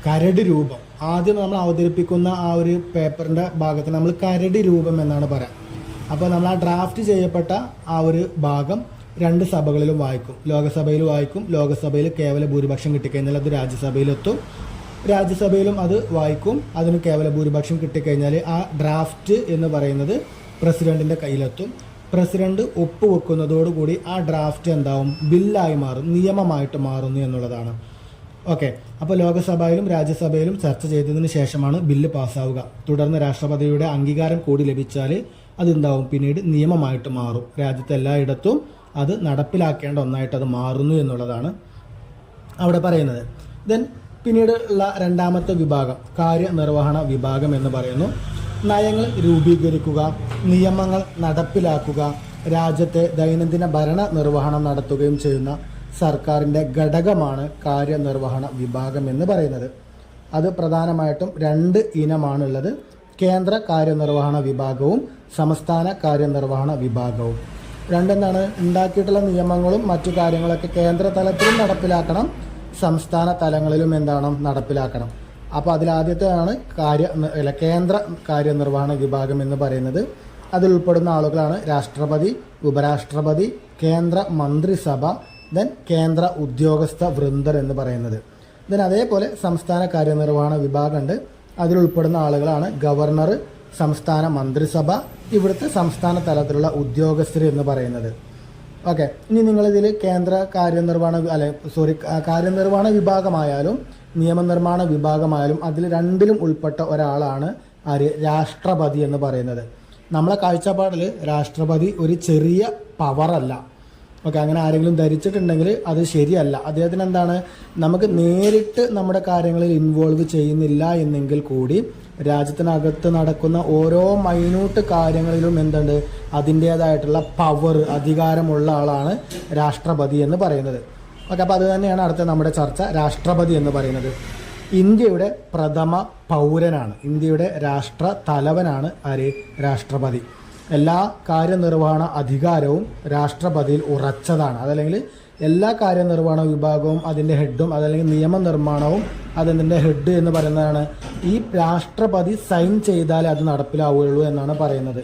കരട് രൂപം, ആദ്യം നമ്മൾ അവതരിപ്പിക്കുന്ന ആ ഒരു പേപ്പറിൻ്റെ ഭാഗത്ത് നമ്മൾ കരട് രൂപം എന്നാണ് പറയാം. അപ്പോൾ നമ്മൾ ആ ഡ്രാഫ്റ്റ് ചെയ്യപ്പെട്ട ആ ഒരു ഭാഗം 2 സഭകളിലും വായിക്കും. ലോകസഭയിൽ വായിക്കും. ലോകസഭയിൽ കേവല ഭൂരിപക്ഷം കിട്ടിക്കഴിഞ്ഞാൽ അത് രാജ്യസഭയിലെത്തും. രാജ്യസഭയിലും അത് വായിക്കും. അതിന് കേവല ഭൂരിപക്ഷം കിട്ടിക്കഴിഞ്ഞാൽ ആ ഡ്രാഫ്റ്റ് എന്ന് പറയുന്നത് പ്രസിഡന്റിൻ്റെ കയ്യിലെത്തും. പ്രസിഡന്റ് ഒപ്പുവെക്കുന്നതോടുകൂടി ആ ഡ്രാഫ്റ്റ് എന്താവും, ബില്ലായി മാറും, നിയമമായിട്ട് മാറുന്നു എന്നുള്ളതാണ്. ഓക്കെ, അപ്പോൾ ലോകസഭയിലും രാജ്യസഭയിലും ചർച്ച ചെയ്തതിന് ശേഷമാണ് ബില്ല് പാസ്സാവുക. തുടർന്ന് രാഷ്ട്രപതിയുടെ അംഗീകാരം കൂടി ലഭിച്ചാൽ അതെന്താവും, പിന്നീട് നിയമമായിട്ട് മാറും. രാജ്യത്തെ എല്ലായിടത്തും അത് നടപ്പിലാക്കേണ്ട ഒന്നായിട്ട് അത് മാറുന്നു എന്നുള്ളതാണ് അവിടെ പറയുന്നത്. ദെൻ പിന്നീട് ഉള്ള 2ാമത്തെ വിഭാഗം കാര്യനിർവഹണ വിഭാഗം എന്ന് പറയുന്നു. നയങ്ങൾ രൂപീകരിക്കുക, നിയമങ്ങൾ നടപ്പിലാക്കുക, രാജ്യത്തെ ദൈനംദിന ഭരണ നിർവഹണം നടത്തുകയും ചെയ്യുന്ന സർക്കാരിൻ്റെ ഘടകമാണ് കാര്യനിർവഹണ വിഭാഗം എന്ന് പറയുന്നത്. അത് പ്രധാനമായിട്ടും 2 ഇനമാണുള്ളത്. കേന്ദ്ര കാര്യനിർവഹണ വിഭാഗവും സംസ്ഥാന കാര്യനിർവഹണ വിഭാഗവും. രണ്ടെന്താണ്, ഉണ്ടാക്കിയിട്ടുള്ള നിയമങ്ങളും മറ്റു കാര്യങ്ങളൊക്കെ കേന്ദ്ര തലത്തിലും നടപ്പിലാക്കണം, സംസ്ഥാന തലങ്ങളിലും എന്താണ് നടപ്പിലാക്കണം. അപ്പോൾ അതിലാദ്യത്തെയാണ് കേന്ദ്ര കാര്യനിർവഹണ വിഭാഗം എന്ന് പറയുന്നത്. അതിൽ ഉൾപ്പെടുന്ന ആളുകളാണ് രാഷ്ട്രപതി, ഉപരാഷ്ട്രപതി, കേന്ദ്ര മന്ത്രിസഭ, ദെൻ കേന്ദ്ര ഉദ്യോഗസ്ഥ വൃന്ദർ എന്ന് പറയുന്നത്. ദെൻ അതേപോലെ സംസ്ഥാന കാര്യനിർവഹണ വിഭാഗമുണ്ട്. അതിലുൾപ്പെടുന്ന ആളുകളാണ് ഗവർണർ, സംസ്ഥാന മന്ത്രിസഭ, ഇവിടുത്തെ സംസ്ഥാന തലത്തിലുള്ള ഉദ്യോഗസ്ഥർ എന്ന് പറയുന്നത്. ഓക്കെ, ഇനി നിങ്ങളിതിൽ കേന്ദ്ര കാര്യനിർവഹണ വിഭാഗമായാലും നിയമനിർമ്മാണ വിഭാഗമായാലും അതിൽ 2ലും ഉൾപ്പെട്ട ഒരാളാണ് രാഷ്ട്രപതി എന്ന് പറയുന്നത്. നമ്മളെ കാഴ്ചപ്പാടിൽ രാഷ്ട്രപതി ഒരു ചെറിയ പവറല്ല. ഓക്കെ, അങ്ങനെ ആരെങ്കിലും ധരിച്ചിട്ടുണ്ടെങ്കിൽ അത് ശരിയല്ല. അദ്ദേഹത്തിന് എന്താണ്, നമുക്ക് നേരിട്ട് നമ്മുടെ കാര്യങ്ങളിൽ ഇൻവോൾവ് ചെയ്യുന്നില്ല എന്നെങ്കിൽ കൂടി രാജ്യത്തിനകത്ത് നടക്കുന്ന ഓരോ മൈന്യൂട്ട് കാര്യങ്ങളിലും എന്തുണ്ട്, അതിൻ്റേതായിട്ടുള്ള പവർ, അധികാരമുള്ള ആളാണ് രാഷ്ട്രപതി എന്ന് പറയുന്നത്. ഓക്കെ, അപ്പോൾ അത് തന്നെയാണ് അടുത്ത നമ്മുടെ ചർച്ച, രാഷ്ട്രപതി എന്ന് പറയുന്നത്. ഇന്ത്യയുടെ പ്രഥമ പൗരനാണ്, ഇന്ത്യയുടെ രാഷ്ട്ര തലവനാണ് രാഷ്ട്രപതി. എല്ലാ കാര്യനിർവഹണ അധികാരവും രാഷ്ട്രപതിയിൽ ഉറച്ചതാണ്. അതല്ലെങ്കിൽ എല്ലാ കാര്യനിർവഹണ വിഭാഗവും അതിൻ്റെ ഹെഡും, അതല്ലെങ്കിൽ നിയമനിർമ്മാണവും അതിൻ്റെ ഹെഡ് എന്ന് പറയുന്നതാണ്. ഈ രാഷ്ട്രപതി സൈൻ ചെയ്താലേ അത് നടപ്പിലാവുകയുള്ളൂ എന്നാണ് പറയുന്നത്.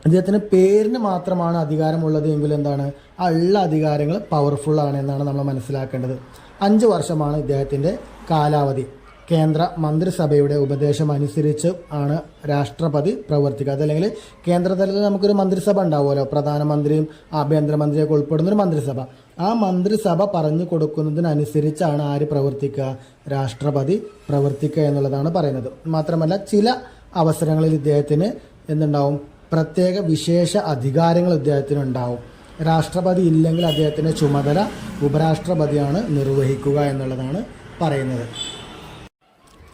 അദ്ദേഹത്തിന് പേരിന് മാത്രമാണ് അധികാരമുള്ളത് എങ്കിലും എന്താണ്, ആ ഉള്ള അധികാരങ്ങൾ പവർഫുള്ളാണ് എന്നാണ് നമ്മൾ മനസ്സിലാക്കേണ്ടത്. 5 വർഷമാണ് ഇദ്ദേഹത്തിൻ്റെ കാലാവധി. കേന്ദ്ര മന്ത്രിസഭയുടെ ഉപദേശം അനുസരിച്ച് ആണ് രാഷ്ട്രപതി പ്രവർത്തിക്കുക. അതല്ലെങ്കിൽ കേന്ദ്രതലത്തിൽ നമുക്കൊരു മന്ത്രിസഭ ഉണ്ടാവുമല്ലോ, പ്രധാനമന്ത്രിയും ആഭ്യന്തരമന്ത്രിയൊക്കെ ഉൾപ്പെടുന്നൊരു മന്ത്രിസഭ. ആ മന്ത്രിസഭ പറഞ്ഞു കൊടുക്കുന്നതിനനുസരിച്ചാണ് ആര് പ്രവർത്തിക്കുക, രാഷ്ട്രപതി പ്രവർത്തിക്കുക എന്നുള്ളതാണ് പറയുന്നത്. മാത്രമല്ല ചില അവസരങ്ങളിൽ ഇദ്ദേഹത്തിന് എന്തുണ്ടാവും, പ്രത്യേക വിശേഷ അധികാരങ്ങൾ ഇദ്ദേഹത്തിന് ഉണ്ടാവും. രാഷ്ട്രപതി ഇല്ലെങ്കിൽ അദ്ദേഹത്തിൻ്റെ ചുമതല ഉപരാഷ്ട്രപതിയാണ് നിർവഹിക്കുക എന്നുള്ളതാണ് പറയുന്നത്.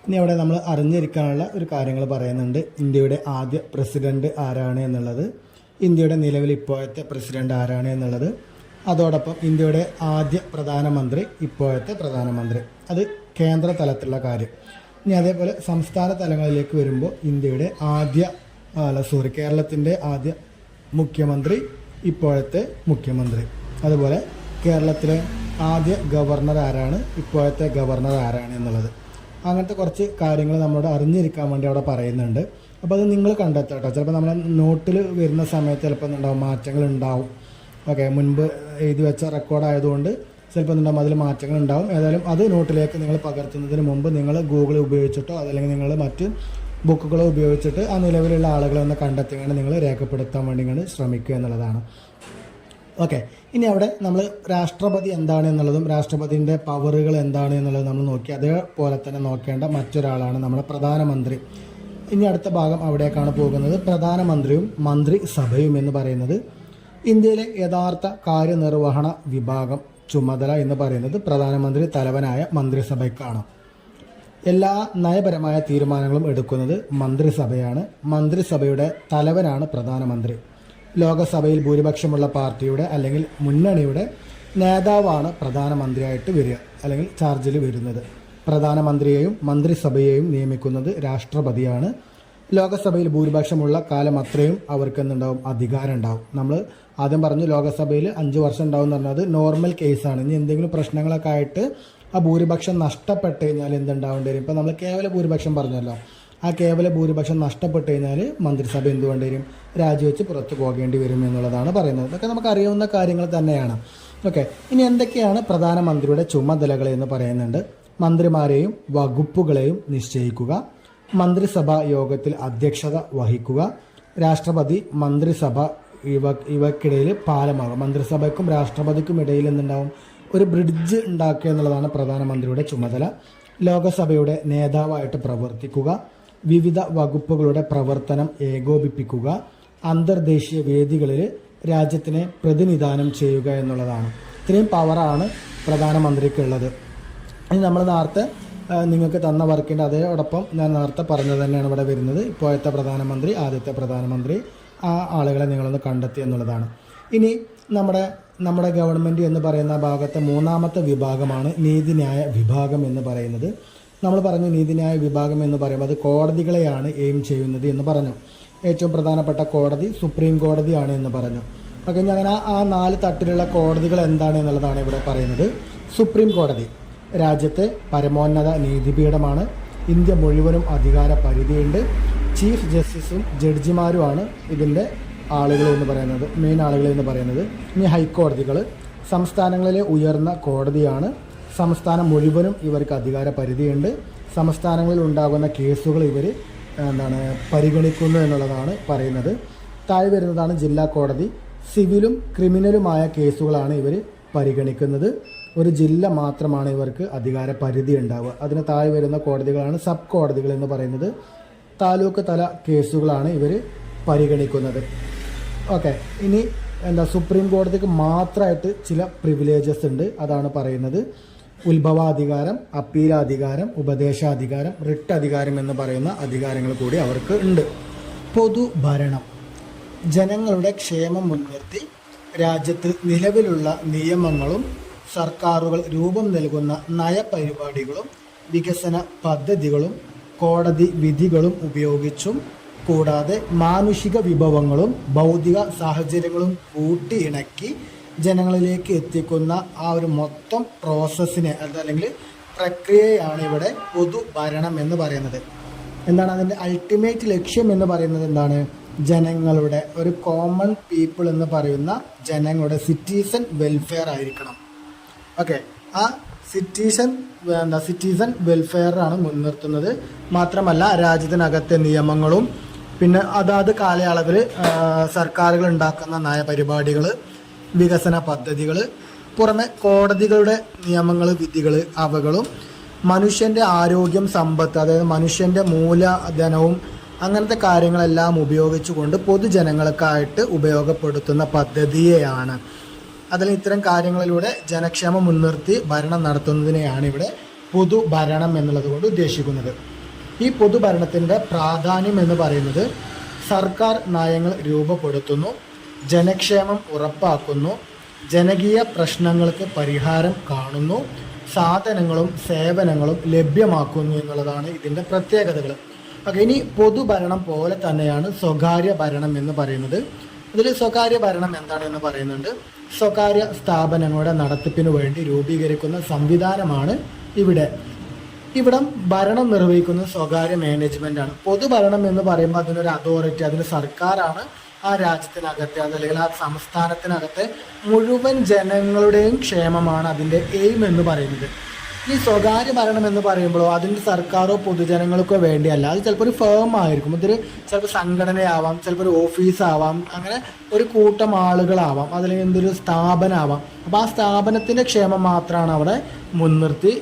ഇനി അവിടെ നമ്മൾ അറിഞ്ഞിരിക്കാനുള്ള ഒരു കാര്യങ്ങൾ പറയുന്നുണ്ട്. ഇന്ത്യയുടെ ആദ്യ പ്രസിഡന്റ് ആരാണ് എന്നുള്ളത്, ഇന്ത്യയുടെ നിലവിൽ ഇപ്പോഴത്തെ പ്രസിഡന്റ് ആരാണ് എന്നുള്ളത്, അതോടൊപ്പം ഇന്ത്യയുടെ ആദ്യ പ്രധാനമന്ത്രി, ഇപ്പോഴത്തെ പ്രധാനമന്ത്രി, അത് കേന്ദ്ര തലത്തിലുള്ള കാര്യം. ഇനി അതേപോലെ സംസ്ഥാന തലങ്ങളിലേക്ക് വരുമ്പോൾ ഇന്ത്യയുടെ കേരളത്തിൻ്റെ ആദ്യ മുഖ്യമന്ത്രി, ഇപ്പോഴത്തെ മുഖ്യമന്ത്രി, അതുപോലെ കേരളത്തിലെ ആദ്യ ഗവർണർ ആരാണ്, ഇപ്പോഴത്തെ ഗവർണർ ആരാണ് എന്നുള്ളത്. അങ്ങനത്തെ കുറച്ച് കാര്യങ്ങൾ നമ്മളോട് അറിഞ്ഞിരിക്കാൻ വേണ്ടി അവിടെ പറയുന്നുണ്ട്. അപ്പോൾ അത് നിങ്ങൾ കണ്ടെത്തുക കേട്ടോ. ചിലപ്പോൾ നമ്മളെ നോട്ടിൽ വരുന്ന സമയത്ത് ചിലപ്പോൾ ഉണ്ടാവും, മാറ്റങ്ങൾ ഉണ്ടാവും. ഓക്കെ, മുൻപ് എഴുതി വെച്ച റെക്കോർഡായതുകൊണ്ട് ചിലപ്പോൾ എന്തുണ്ടാകും അതിൽ മാറ്റങ്ങൾ ഉണ്ടാകും. ഏതായാലും അത് നോട്ടിലേക്ക് നിങ്ങൾ പകർത്തുന്നതിന് മുമ്പ് നിങ്ങൾ ഗൂഗിൾ ഉപയോഗിച്ചിട്ടോ അതല്ലെങ്കിൽ നിങ്ങൾ മറ്റ് ബുക്കുകളോ ഉപയോഗിച്ചിട്ട് ആ നിലവിലുള്ള ആളുകളെ ഒന്ന് കണ്ടെത്തിയാണ് നിങ്ങൾ രേഖപ്പെടുത്താൻ വേണ്ടി നിങ്ങൾ ശ്രമിക്കുക എന്നുള്ളതാണ്. ഓക്കെ, ഇനി അവിടെ നമ്മൾ രാഷ്ട്രപതി എന്താണ് എന്നുള്ളതും രാഷ്ട്രപതിൻ്റെ പവറുകൾ എന്താണ് എന്നുള്ളതും നമ്മൾ നോക്കി. അതേപോലെ തന്നെ നോക്കേണ്ട മറ്റൊരാളാണ് നമ്മുടെ പ്രധാനമന്ത്രി. ഇനി അടുത്ത ഭാഗം അവിടേക്കാണ് പോകുന്നത്. പ്രധാനമന്ത്രിയും മന്ത്രിസഭയും എന്ന് പറയുന്നത് ഇന്ത്യയിലെ യഥാർത്ഥ കാര്യനിർവഹണ വിഭാഗം ചുമതല എന്ന് പറയുന്നത് പ്രധാനമന്ത്രി തലവനായ മന്ത്രിസഭയ്ക്കാണ്. എല്ലാ നയപരമായ തീരുമാനങ്ങളും എടുക്കുന്നത് മന്ത്രിസഭയാണ്. മന്ത്രിസഭയുടെ തലവനാണ് പ്രധാനമന്ത്രി. ലോകസഭയിൽ ഭൂരിപക്ഷമുള്ള പാർട്ടിയുടെ അല്ലെങ്കിൽ മുന്നണിയുടെ നേതാവാണ് പ്രധാനമന്ത്രിയായിട്ട് വരിക അല്ലെങ്കിൽ ചാർജിൽ വരുന്നത്. പ്രധാനമന്ത്രിയെയും മന്ത്രിസഭയെയും നിയമിക്കുന്നത് രാഷ്ട്രപതിയാണ്. ലോകസഭയിൽ ഭൂരിപക്ഷമുള്ള കാലം അത്രയും അവർക്ക് എന്തുണ്ടാവും, അധികാരം ഉണ്ടാവും. നമ്മൾ ആദ്യം പറഞ്ഞു ലോകസഭയിൽ 5 വർഷം ഉണ്ടാവും എന്ന് പറഞ്ഞത് നോർമൽ കേസാണ്. ഇനി എന്തെങ്കിലും പ്രശ്നങ്ങളൊക്കെ ആയിട്ട് ആ ഭൂരിപക്ഷം നഷ്ടപ്പെട്ട് കഴിഞ്ഞാൽ എന്തുണ്ടാവേണ്ടി വരും? ഇപ്പോൾ നമ്മൾ കേവല ഭൂരിപക്ഷം പറഞ്ഞല്ലോ, ആ കേവല ഭൂരിപക്ഷം നഷ്ടപ്പെട്ട് കഴിഞ്ഞാൽ മന്ത്രിസഭ എന്ത് വേണ്ടി വരും? രാജിവെച്ച് പുറത്തു പോകേണ്ടി വരും എന്നുള്ളതാണ് പറയുന്നത്. ഇതൊക്കെ നമുക്ക് അറിയാവുന്ന കാര്യങ്ങൾ തന്നെയാണ്. ഓക്കെ, ഇനി എന്തൊക്കെയാണ് പ്രധാനമന്ത്രിയുടെ ചുമതലകൾ എന്ന് പറയുന്നുണ്ട്. മന്ത്രിമാരെയും വകുപ്പുകളെയും നിശ്ചയിക്കുക, മന്ത്രിസഭാ യോഗത്തിൽ അധ്യക്ഷത വഹിക്കുക, രാഷ്ട്രപതി മന്ത്രിസഭ ഇവക്കിടയിൽ പാലമാകും. മന്ത്രിസഭയ്ക്കും രാഷ്ട്രപതിക്കും ഇടയിൽ എന്തുണ്ടാവും? ഒരു ബ്രിഡ്ജ് ഉണ്ടാക്കുക എന്നുള്ളതാണ് പ്രധാനമന്ത്രിയുടെ ചുമതല. ലോകസഭയുടെ നേതാവായിട്ട് പ്രവർത്തിക്കുക, വിവിധ വകുപ്പുകളുടെ പ്രവർത്തനം ഏകോപിപ്പിക്കുക, അന്തർദേശീയ വേദികളിൽ രാജ്യത്തിനെ പ്രതിനിധാനം ചെയ്യുക എന്നുള്ളതാണ്. ഇത്രയും പവറാണ് പ്രധാനമന്ത്രിക്കുള്ളത്. ഇനി നമ്മൾ നേരത്തെ നിങ്ങൾക്ക് തന്ന വർക്കിൻ്റെ അതോടൊപ്പം ഞാൻ നേരത്തെ പറഞ്ഞത് തന്നെയാണ് ഇവിടെ വരുന്നത്. ഇപ്പോഴത്തെ പ്രധാനമന്ത്രി, ആദ്യത്തെ പ്രധാനമന്ത്രി, ആ ആളുകളെ നിങ്ങളൊന്ന് കണ്ടെത്തി എന്നുള്ളതാണ്. ഇനി നമ്മുടെ ഗവൺമെൻറ് എന്ന് പറയുന്ന ഭാഗത്തെ 3ാമത്തെ വിഭാഗമാണ് നീതിന്യായ വിഭാഗം എന്ന് പറയുന്നത്. നമ്മൾ പറഞ്ഞു നീതിന്യായ വിഭാഗം എന്ന് പറയുമ്പോൾ അത് കോടതികളെയാണ് എയിം ചെയ്യുന്നത് എന്ന് പറഞ്ഞു. ഏറ്റവും പ്രധാനപ്പെട്ട കോടതി സുപ്രീം കോടതിയാണ് എന്ന് പറഞ്ഞു. ഓക്കെ, അങ്ങനെ ആ 4 തട്ടിലുള്ള കോടതികൾ എന്താണ് എന്നുള്ളതാണ് ഇവിടെ പറയുന്നത്. സുപ്രീം കോടതി രാജ്യത്തെ പരമോന്നത നീതിപീഠമാണ്. ഇന്ത്യ മുഴുവനും അധികാര പരിധിയുണ്ട്. ചീഫ് ജസ്റ്റിസും ജഡ്ജിമാരുമാണ് ഇതിൻ്റെ ആളുകൾ എന്ന് പറയുന്നത്, മെയിൻ ആളുകൾ എന്ന് പറയുന്നത്. ഇനി ഹൈക്കോടതികൾ സംസ്ഥാനങ്ങളിലെ ഉയർന്ന കോടതിയാണ്. സംസ്ഥാനം മുഴുവനും ഇവർക്ക് അധികാര പരിധിയുണ്ട്. സംസ്ഥാനങ്ങളിൽ ഉണ്ടാകുന്ന കേസുകൾ ഇവർ പരിഗണിക്കുന്നു എന്നുള്ളതാണ് പറയുന്നത്. താഴെ വരുന്നതാണ് ജില്ലാ കോടതി. സിവിലും ക്രിമിനലുമായ കേസുകളാണ് ഇവർ പരിഗണിക്കുന്നത്. ഒരു ജില്ല മാത്രമാണ് ഇവർക്ക് അധികാര പരിധി ഉണ്ടാവുക. അതിന് താഴെ വരുന്ന കോടതികളാണ് സബ് കോടതികൾ എന്ന് പറയുന്നത്. താലൂക്ക് തല കേസുകളാണ് ഇവർ പരിഗണിക്കുന്നത്. ഓക്കെ, ഇനി സുപ്രീം കോടതിക്ക് മാത്രമായിട്ട് ചില പ്രിവിലേജസ് ഉണ്ട്. അതാണ് പറയുന്നത്. ഉത്ഭവാധികാരം, അപ്പീലാധികാരം, ഉപദേശാധികാരം, റിട്ട് അധികാരം എന്ന് പറയുന്ന അധികാരങ്ങൾ കൂടി അവർക്ക് ഉണ്ട്. പൊതുഭരണം ജനങ്ങളുടെ ക്ഷേമം മുൻനിർത്തി രാജ്യത്ത് നിലവിലുള്ള നിയമങ്ങളും സർക്കാരുകൾ രൂപം നൽകുന്ന നയപരിപാടികളും വികസന പദ്ധതികളും കോടതി വിധികളും ഉപയോഗിച്ചും കൂടാതെ മാനുഷിക വിഭവങ്ങളും ഭൗതിക സാഹചര്യങ്ങളും കൂട്ടിയിണക്കി ജനങ്ങളിലേക്ക് എത്തിക്കുന്ന ആ ഒരു മൊത്തം പ്രോസസ്സിനെ അല്ലെങ്കിൽ പ്രക്രിയയാണ് ഇവിടെ പൊതുഭരണം എന്ന് പറയുന്നത്. എന്താണ് അതിൻ്റെ അൾട്ടിമേറ്റ് ലക്ഷ്യം എന്ന് പറയുന്നത്? എന്താണ്? ജനങ്ങളുടെ ഒരു കോമൺ പീപ്പിൾ എന്ന് പറയുന്ന ജനങ്ങളുടെ സിറ്റിസൺ വെൽഫെയർ ആയിരിക്കണം. ഓക്കെ, ആ സിറ്റിസൺ വെൽഫെയറാണ് മുൻനിർത്തുന്നത്. മാത്രമല്ല രാജ്യത്തിനകത്തെ നിയമങ്ങളും പിന്നെ അതാത് കാലയളവിൽ സർക്കാരുകൾ ഉണ്ടാക്കുന്ന നയപരിപാടികൾ, വികസന പദ്ധതികൾ, പുറമെ കോടതികളുടെ നിയമങ്ങൾ, വിധികൾ, അവകളും മനുഷ്യൻ്റെ ആരോഗ്യം, സമ്പത്ത്, അതായത് മനുഷ്യൻ്റെ മൂലധനവും അങ്ങനത്തെ കാര്യങ്ങളെല്ലാം ഉപയോഗിച്ചുകൊണ്ട് പൊതുജനങ്ങൾക്കായിട്ട് ഉപയോഗപ്പെടുത്തുന്ന പദ്ധതിയെയാണ്. അതിൽ ഇത്തരം കാര്യങ്ങളിലൂടെ ജനക്ഷേമം മുൻനിർത്തി ഭരണം നടത്തുന്നതിനെയാണ് ഇവിടെ പൊതുഭരണം എന്നുള്ളത് കൊണ്ട് ഉദ്ദേശിക്കുന്നത്. ഈ പൊതുഭരണത്തിൻ്റെ പ്രാധാന്യം എന്ന് പറയുന്നത് സർക്കാർ നയങ്ങൾ രൂപപ്പെടുത്തുന്നു, ജനക്ഷേമം ഉറപ്പാക്കുന്നു, ജനകീയ പ്രശ്നങ്ങൾക്ക് പരിഹാരം കാണുന്നു, സാധനങ്ങളും സേവനങ്ങളും ലഭ്യമാക്കുന്നു എന്നുള്ളതാണ് ഇതിൻ്റെ പ്രത്യേകതകൾ. ഓക്കെ, ഇനി പൊതുഭരണം പോലെ തന്നെയാണ് സ്വകാര്യ ഭരണം എന്ന് പറയുന്നത്. ഇതിൽ സ്വകാര്യ ഭരണം എന്താണെന്ന് പറയുന്നുണ്ട്. സ്വകാര്യ സ്ഥാപനങ്ങളുടെ നടത്തിപ്പിനു വേണ്ടി രൂപീകരിക്കുന്ന സംവിധാനമാണ് ഇവിടം ഭരണം നിർവഹിക്കുന്ന സ്വകാര്യ മാനേജ്മെൻ്റാണ്. പൊതുഭരണം എന്ന് പറയുമ്പോൾ അതിനൊരു അതോറിറ്റി, അതിന് സർക്കാരാണ് ആ രാജ്യത്തിനകത്തെ അതല്ലെങ്കിൽ ആ സംസ്ഥാനത്തിനകത്തെ മുഴുവൻ ജനങ്ങളുടെയും ക്ഷേമമാണ് അതിൻ്റെ എയിം എന്ന് പറയുന്നത്. ഈ സ്വകാര്യ ഭരണം എന്ന് പറയുമ്പോഴോ അതിൻ്റെ സർക്കാരോ പൊതുജനങ്ങൾക്കോ വേണ്ടിയല്ല. അത് ചിലപ്പോൾ ഒരു ഫേം ആയിരിക്കും, ഇതൊരു ചിലപ്പോൾ സംഘടനയാവാം, ചിലപ്പോൾ ഒരു ഓഫീസാവാം, അങ്ങനെ ഒരു കൂട്ടം ആളുകളാവാം, അതല്ലെങ്കിൽ എന്തൊരു സ്ഥാപനമാവാം. അപ്പോൾ ആ സ്ഥാപനത്തിൻ്റെ ക്ഷേമം മാത്രമാണ് അവിടെ മുൻനിർത്തി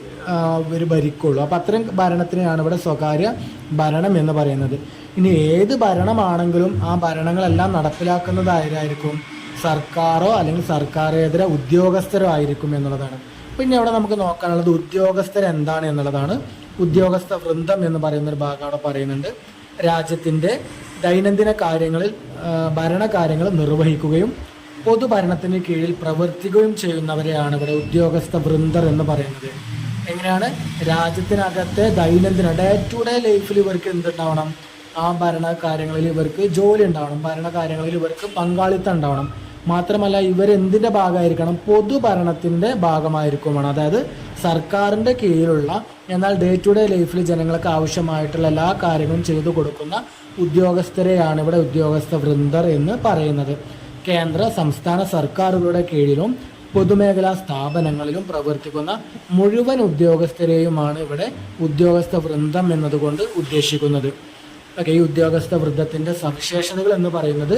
ഇവർ ഭരിക്കുള്ളൂ. അപ്പോൾ അത്തരം ഭരണത്തിനെയാണ് ഇവിടെ സ്വകാര്യ ഭരണം എന്ന് പറയുന്നത്. ഇനി ഏത് ഭരണമാണെങ്കിലും ആ ഭരണങ്ങളെല്ലാം നടപ്പിലാക്കുന്നതായിരിക്കും സർക്കാരോ അല്ലെങ്കിൽ സർക്കാരേതര ഉദ്യോഗസ്ഥരോ ആയിരിക്കും എന്നുള്ളതാണ്. പിന്നെ അവിടെ നമുക്ക് നോക്കാനുള്ളത് ഉദ്യോഗസ്ഥർ എന്താണ് എന്നുള്ളതാണ്. ഉദ്യോഗസ്ഥ വൃന്ദം എന്ന് പറയുന്ന ഒരു ഭാഗം അവിടെ പറയുന്നുണ്ട്. രാജ്യത്തിൻ്റെ ദൈനംദിന കാര്യങ്ങളിൽ ഭരണകാര്യങ്ങൾ നിർവഹിക്കുകയും പൊതുഭരണത്തിന് കീഴിൽ പ്രവർത്തിക്കുകയും ചെയ്യുന്നവരെയാണ് ഇവിടെ ഉദ്യോഗസ്ഥ വൃന്ദർ എന്ന് പറയുന്നത്. എങ്ങനെയാണ് രാജ്യത്തിനകത്തെ ദൈനംദിന ഡേ ടു ഡേ ലൈഫിൽ ഇവർക്ക് എന്തുണ്ടാവണം, ആ ഭരണകാര്യങ്ങളിൽ ഇവർക്ക് ജോലി ഉണ്ടാവണം, ഭരണകാര്യങ്ങളിൽ ഇവർക്ക് പങ്കാളിത്തം ഉണ്ടാവണം. മാത്രമല്ല ഇവരെന്തിൻ്റെ ഭാഗമായിരിക്കണം, പൊതുഭരണത്തിൻ്റെ ഭാഗമായിരിക്കുമാണ്. അതായത് സർക്കാരിൻ്റെ കീഴിലുള്ള എന്നാൽ ഡേ ടു ഡേ ലൈഫിൽ ജനങ്ങൾക്ക് ആവശ്യമായിട്ടുള്ള എല്ലാ കാര്യങ്ങളും ചെയ്തു കൊടുക്കുന്ന ഉദ്യോഗസ്ഥരെയാണ് ഇവിടെ ഉദ്യോഗസ്ഥ വൃന്ദർ എന്ന് പറയുന്നത്. കേന്ദ്ര സംസ്ഥാന സർക്കാരുകളുടെ കീഴിലും പൊതുമേഖലാ സ്ഥാപനങ്ങളിലും പ്രവർത്തിക്കുന്ന മുഴുവൻ ഉദ്യോഗസ്ഥരെയുമാണ് ഇവിടെ ഉദ്യോഗസ്ഥ വൃന്ദം എന്നതുകൊണ്ട് ഉദ്ദേശിക്കുന്നത്. ഓക്കെ, ഈ ഉദ്യോഗസ്ഥ വൃന്ദത്തിൻ്റെ സവിശേഷതകൾ എന്ന് പറയുന്നത്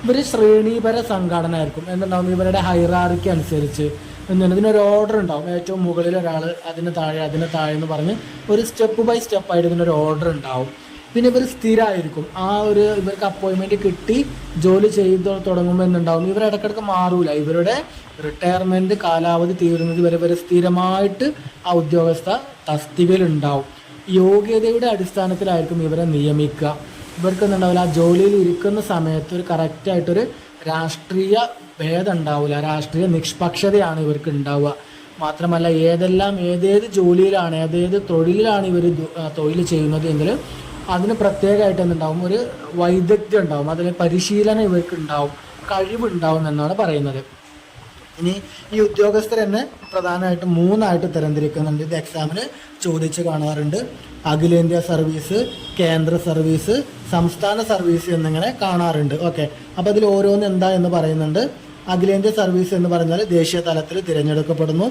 ഇവർ ശ്രേണീപര സംഘടന ആയിരിക്കും. എന്തുണ്ടാവും, ഇവരുടെ ഹൈറാർക്കി അനുസരിച്ച് ഇതിനൊരു ഓർഡർ ഉണ്ടാവും. ഏറ്റവും മുകളിൽ ഒരാൾ, അതിന് താഴെ എന്ന് പറഞ്ഞ് ഒരു സ്റ്റെപ്പ് ബൈ സ്റ്റെപ്പായിട്ട് ഇതിനൊരു ഓർഡർ ഉണ്ടാവും. പിന്നെ ഇവർ സ്ഥിരമായിരിക്കും. ഇവർക്ക് അപ്പോയിൻമെൻറ്റ് കിട്ടി ജോലി ചെയ്ത് തുടങ്ങുമ്പോൾ എന്തുണ്ടാവും, ഇവർ ഇടയ്ക്കിടയ്ക്ക് മാറൂല. ഇവരുടെ റിട്ടയർമെൻറ്റ് കാലാവധി തീരുന്നത് ഇവർ സ്ഥിരമായിട്ട് ആ ഉദ്യോഗസ്ഥ തസ്തികയിലുണ്ടാവും. യോഗ്യതയുടെ അടിസ്ഥാനത്തിലായിരിക്കും ഇവരെ നിയമിക്കുക. ഇവർക്ക് എന്തുണ്ടാവില്ല, ആ ജോലിയിൽ ഇരിക്കുന്ന സമയത്ത് ഒരു കറക്റ്റായിട്ടൊരു രാഷ്ട്രീയ ഭേദം ഉണ്ടാവില്ല, രാഷ്ട്രീയ നിഷ്പക്ഷതയാണ് ഇവർക്ക് ഉണ്ടാവുക. മാത്രമല്ല ഏതേത് ജോലിയിലാണ്, ഏതേത് തൊഴിലിലാണ് ഇവർ തൊഴിൽ ചെയ്യുന്നത് എങ്കിൽ അതിന് പ്രത്യേകമായിട്ട് എന്തുണ്ടാവും, ഒരു വൈദഗ്ധ്യം ഉണ്ടാവും, അതിന് പരിശീലനം ഇവർക്ക് ഉണ്ടാവും, കഴിവുണ്ടാവും എന്നാണ് പറയുന്നത്. ഇനി ഈ ഉദ്യോഗസ്ഥർ തന്നെ പ്രധാനമായിട്ടും 3 തരംതിരിക്കുന്നുണ്ട്. ഇത് എക്സാമിന് ചോദിച്ച് കാണാറുണ്ട്. അഖിലേന്ത്യാ സർവീസ്, കേന്ദ്ര സർവീസ്, സംസ്ഥാന സർവീസ് എന്നിങ്ങനെ കാണാറുണ്ട്. ഓക്കെ, അപ്പോൾ അതിൽ ഓരോന്ന് എന്താ എന്ന് പറയുന്നുണ്ട്. അഖിലേന്ത്യാ സർവീസ് എന്ന് പറഞ്ഞാൽ ദേശീയ തലത്തിൽ തിരഞ്ഞെടുക്കപ്പെടുന്നു,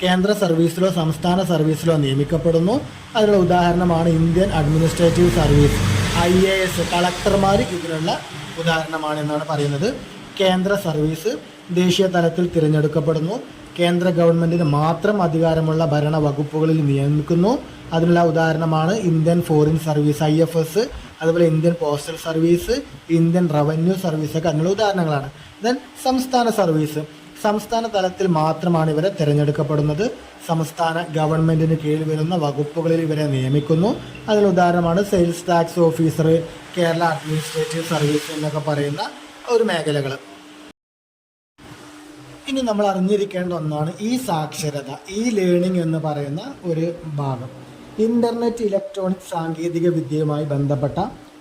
കേന്ദ്ര സർവീസിലോ സംസ്ഥാന സർവീസിലോ നിയമിക്കപ്പെടുന്നു. അതിനുള്ള ഉദാഹരണമാണ് ഇന്ത്യൻ അഡ്മിനിസ്ട്രേറ്റീവ് സർവീസ്, IAS കളക്ടർമാർ ഇതിനുള്ള ഉദാഹരണമാണ് എന്നാണ് പറയുന്നത്. കേന്ദ്ര സർവീസ് ദേശീയ തലത്തിൽ തിരഞ്ഞെടുക്കപ്പെടുന്നു, കേന്ദ്ര ഗവൺമെൻറ്റിന് മാത്രം അധികാരമുള്ള ഭരണ വകുപ്പുകളിൽ നിയമിക്കുന്നു. അതിനുള്ള ഉദാഹരണമാണ് ഇന്ത്യൻ ഫോറിൻ സർവീസ് IFS, അതുപോലെ Indian postal service, Indian revenue സർവീസൊക്കെ അതിനുള്ള ഉദാഹരണങ്ങളാണ്. ദെൻ സംസ്ഥാന സർവീസ്, സംസ്ഥാന തലത്തിൽ മാത്രമാണ് ഇവരെ തിരഞ്ഞെടുക്കപ്പെടുന്നത്. സംസ്ഥാന ഗവൺമെൻറ്റിന് കീഴിൽ വരുന്ന വകുപ്പുകളിൽ ഇവരെ നിയമിക്കുന്നു. അതിനുള്ള ഉദാഹരണമാണ് sales tax officer, Kerala administrative service എന്നൊക്കെ പറയുന്ന ഒരു മേഖലകൾ. ഇനി നമ്മൾ അറിഞ്ഞിരിക്കേണ്ട ഒന്നാണ് ഈ സാക്ഷരത, ഈ ലേണിംഗ് എന്ന് പറയുന്ന ഒരു ഭാഗം. ഇൻ്റർനെറ്റ്, ഇലക്ട്രോണിക് സാങ്കേതിക വിദ്യയുമായി ബന്ധപ്പെട്ട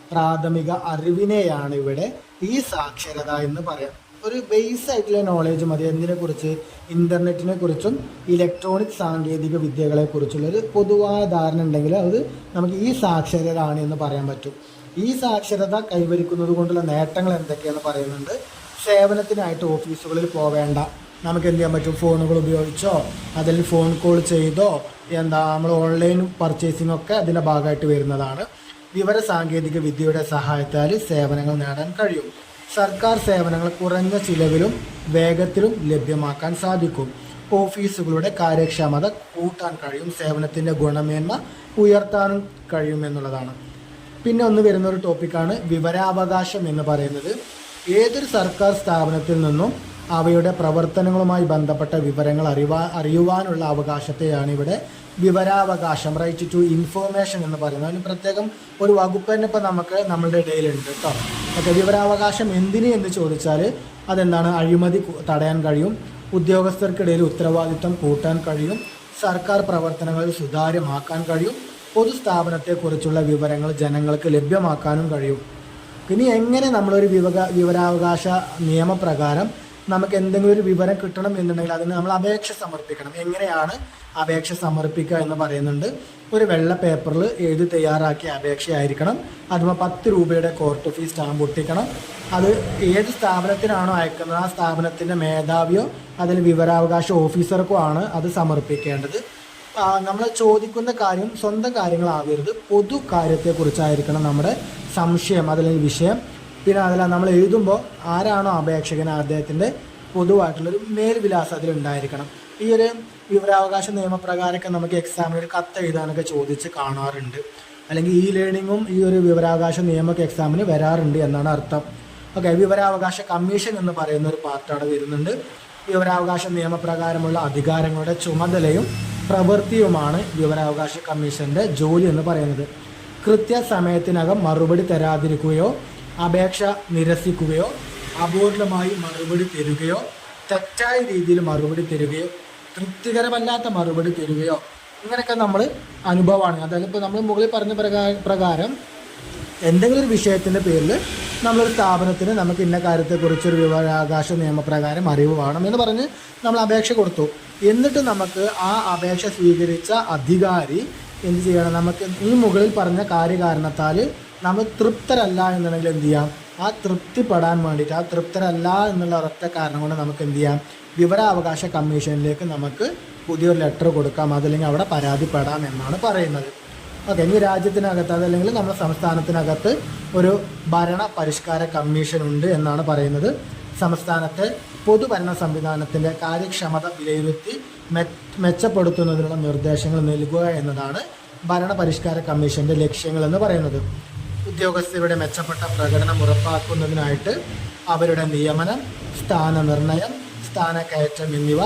പ്രാഥമിക അറിവിനെയാണ് ഇവിടെ ഈ സാക്ഷരത എന്ന് പറയാം. ഒരു ബേസ് ആയിട്ടുള്ള നോളേജ് മതി എന്തിനെക്കുറിച്ച്, ഇൻ്റർനെറ്റിനെ കുറിച്ചും ഇലക്ട്രോണിക് സാങ്കേതിക വിദ്യകളെക്കുറിച്ചുള്ളൊരു പൊതുവായ ധാരണ ഉണ്ടെങ്കിൽ അത് നമുക്ക് ഈ സാക്ഷരത ആണ് എന്ന് പറയാൻ പറ്റും. ഈ സാക്ഷരത കൈവരിക്കുന്നത് കൊണ്ടുള്ള നേട്ടങ്ങൾ എന്തൊക്കെയാണെന്ന് പറയുന്നുണ്ട്. സേവനത്തിനായിട്ട് ഓഫീസുകളിൽ പോവേണ്ട, നമുക്ക് എന്ത് ചെയ്യാൻ പറ്റും, ഫോണുകൾ ഉപയോഗിച്ചോ അതിൽ ഫോൺ കോൾ ചെയ്തോ നമ്മൾ ഓൺലൈൻ പർച്ചേസിംഗ് ഒക്കെ അതിൻ്റെ ഭാഗമായിട്ട് വരുന്നതാണ്. വിവര സാങ്കേതിക വിദ്യയുടെ സഹായത്താൽ സേവനങ്ങൾ നേടാൻ കഴിയും. സർക്കാർ സേവനങ്ങൾ കുറഞ്ഞ ചിലവിലും വേഗത്തിലും ലഭ്യമാക്കാൻ സാധിക്കും. ഓഫീസുകളുടെ കാര്യക്ഷമത കൂട്ടാൻ കഴിയും, സേവനത്തിൻ്റെ ഗുണമേന്മ ഉയർത്താനും കഴിയുമെന്നുള്ളതാണ്. പിന്നെ ഒന്ന് വരുന്നൊരു ടോപ്പിക്കാണ് വിവരാവകാശം എന്ന് പറയുന്നത്. ഏതൊരു സർക്കാർ സ്ഥാപനത്തിൽ നിന്നും അവയുടെ പ്രവർത്തനങ്ങളുമായി ബന്ധപ്പെട്ട വിവരങ്ങൾ അറിയുവാനുള്ള അവകാശത്തെയാണ് ഇവിടെ വിവരാവകാശം, റൈറ്റ് ടു ഇൻഫോർമേഷൻ എന്ന് പറയുന്നത്. അതിന് പ്രത്യേകം ഒരു വകുപ്പ് തന്നെ ഇപ്പോൾ നമ്മളുടെ ഇടയിലുണ്ട് കേട്ടോ. ഓക്കെ, വിവരാവകാശം എന്തിന് എന്ന് ചോദിച്ചാൽ അതെന്താണ്, അഴിമതി തടയാൻ കഴിയും, ഉദ്യോഗസ്ഥർക്കിടയിൽ ഉത്തരവാദിത്തം കൂട്ടാൻ കഴിയും, സർക്കാർ പ്രവർത്തനങ്ങൾ സുതാര്യമാക്കാൻ കഴിയും, പൊതുസ്ഥാപനത്തെക്കുറിച്ചുള്ള വിവരങ്ങൾ ജനങ്ങൾക്ക് ലഭ്യമാക്കാനും കഴിയും. ഇനി എങ്ങനെ നമ്മളൊരു വിവരാവകാശ നിയമപ്രകാരം നമുക്ക് എന്തെങ്കിലും ഒരു വിവരം കിട്ടണം എന്നുണ്ടെങ്കിൽ അതിന് നമ്മൾ അപേക്ഷ സമർപ്പിക്കണം. എങ്ങനെയാണ് അപേക്ഷ സമർപ്പിക്കുക എന്ന് പറയുന്നുണ്ട്. ഒരു വെള്ള പേപ്പറിൽ എഴുതി തയ്യാറാക്കിയ അപേക്ഷയായിരിക്കണം. അതുപോലെ 10 രൂപയുടെ കോർട്ട് ഫീസ് സ്റ്റാമ്പ് ഒട്ടിക്കണം. അത് ഏത് സ്ഥാപനത്തിനാണോ അയക്കുന്നത് ആ സ്ഥാപനത്തിൻ്റെ മേധാവിയോ അതിൽ വിവരാവകാശ ഓഫീസർക്കോ ആണ് അത് സമർപ്പിക്കേണ്ടത്. നമ്മൾ ചോദിക്കുന്ന കാര്യം സ്വന്തം കാര്യങ്ങളാവരുത്, പൊതു കാര്യത്തെക്കുറിച്ചായിരിക്കണം നമ്മുടെ സംശയം അല്ലെങ്കിൽ വിഷയം. പിന്നെ അതിൽ നമ്മൾ എഴുതുമ്പോൾ ആരാണോ അപേക്ഷകൻ അദ്ദേഹത്തിൻ്റെ പൊതുവായിട്ടുള്ളൊരു മേൽവിലാസം അതിലുണ്ടായിരിക്കണം. ഈ ഒരു വിവരാവകാശ നിയമപ്രകാരമൊക്കെ നമുക്ക് എക്സാമിന് ഒരു കത്ത് എഴുതാനൊക്കെ ചോദിച്ച് കാണാറുണ്ട്. അല്ലെങ്കിൽ ഈ ലേണിങ്ങും ഈ ഒരു വിവരാവകാശ നിയമമൊക്കെ എക്സാമിന് വരാറുണ്ട് എന്നാണ് അർത്ഥം. ഓക്കെ, വിവരാവകാശ കമ്മീഷൻ എന്ന് പറയുന്ന ഒരു പാർട്ടാണ് വരുന്നുണ്ട്. വിവരാവകാശ നിയമപ്രകാരമുള്ള അധികാരങ്ങളുടെ ചുമതലയും പ്രവൃത്തിയുമാണ് വിവരാവകാശ കമ്മീഷൻ്റെ ജോലി എന്ന് പറയുന്നത്. കൃത്യസമയത്തിനകം മറുപടി തരാതിരിക്കുകയോ അപേക്ഷ നിരസിക്കുകയോ അപൂർണമായി മറുപടി തരികയോ തെറ്റായ രീതിയിൽ മറുപടി തരികയോ തൃപ്തികരമല്ലാത്ത മറുപടി തരികയോ ഇങ്ങനെയൊക്കെ നമ്മൾ അനുഭവമാണ്. അതായത് ഇപ്പോൾ നമ്മൾ മുകളിൽ പറഞ്ഞ പ്രകാരം എന്തെങ്കിലും ഒരു വിഷയത്തിൻ്റെ പേരിൽ നമ്മളൊരു സ്ഥാപനത്തിന് നമുക്ക് ഇന്ന കാര്യത്തെക്കുറിച്ചൊരു വിവരാവകാശ നിയമപ്രകാരം അറിവ് വേണം എന്ന് പറഞ്ഞ് നമ്മൾ അപേക്ഷ കൊടുത്തു. എന്നിട്ട് നമുക്ക് ആ അപേക്ഷ സ്വീകരിച്ച അധികാരി എന്ത് ചെയ്യണം? നമുക്ക് ഈ മുകളിൽ പറഞ്ഞ കാര്യകാരണത്താൽ നമ്മൾ തൃപ്തരല്ല എന്നുണ്ടെങ്കിൽ എന്ത് ചെയ്യാം? ആ തൃപ്തിപ്പെടാൻ വേണ്ടിയിട്ട് ആ തൃപ്തരല്ല എന്നുള്ള ഒരൊറ്റ കാരണം കൊണ്ട് നമുക്ക് എന്ത് ചെയ്യാം? വിവരാവകാശ കമ്മീഷനിലേക്ക് നമുക്ക് പുതിയൊരു ലെറ്റർ കൊടുക്കാം, അതല്ലെങ്കിൽ അവിടെ പരാതിപ്പെടാം എന്നാണ് പറയുന്നത്. ഓക്കെ, ഇനി രാജ്യത്തിനകത്ത് അതല്ലെങ്കിൽ നമ്മുടെ സംസ്ഥാനത്തിനകത്ത് ഒരു ഭരണ പരിഷ്കാര കമ്മീഷൻ ഉണ്ട് എന്നാണ് പറയുന്നത്. സംസ്ഥാനത്തെ പൊതുഭരണ സംവിധാനത്തിൻ്റെ കാര്യക്ഷമത വിലയിരുത്തി മെച്ചപ്പെടുത്തുന്നതിനുള്ള നിർദ്ദേശങ്ങൾ നൽകുക എന്നതാണ് ഭരണ പരിഷ്കാര കമ്മീഷൻ്റെ ലക്ഷ്യങ്ങൾ എന്ന് പറയുന്നത്. ഉദ്യോഗസ്ഥരുടെ മെച്ചപ്പെട്ട പ്രകടനം ഉറപ്പാക്കുന്നതിനായിട്ട് അവരുടെ നിയമനം, സ്ഥാനനിർണയം, സ്ഥാനക്കയറ്റം എന്നിവ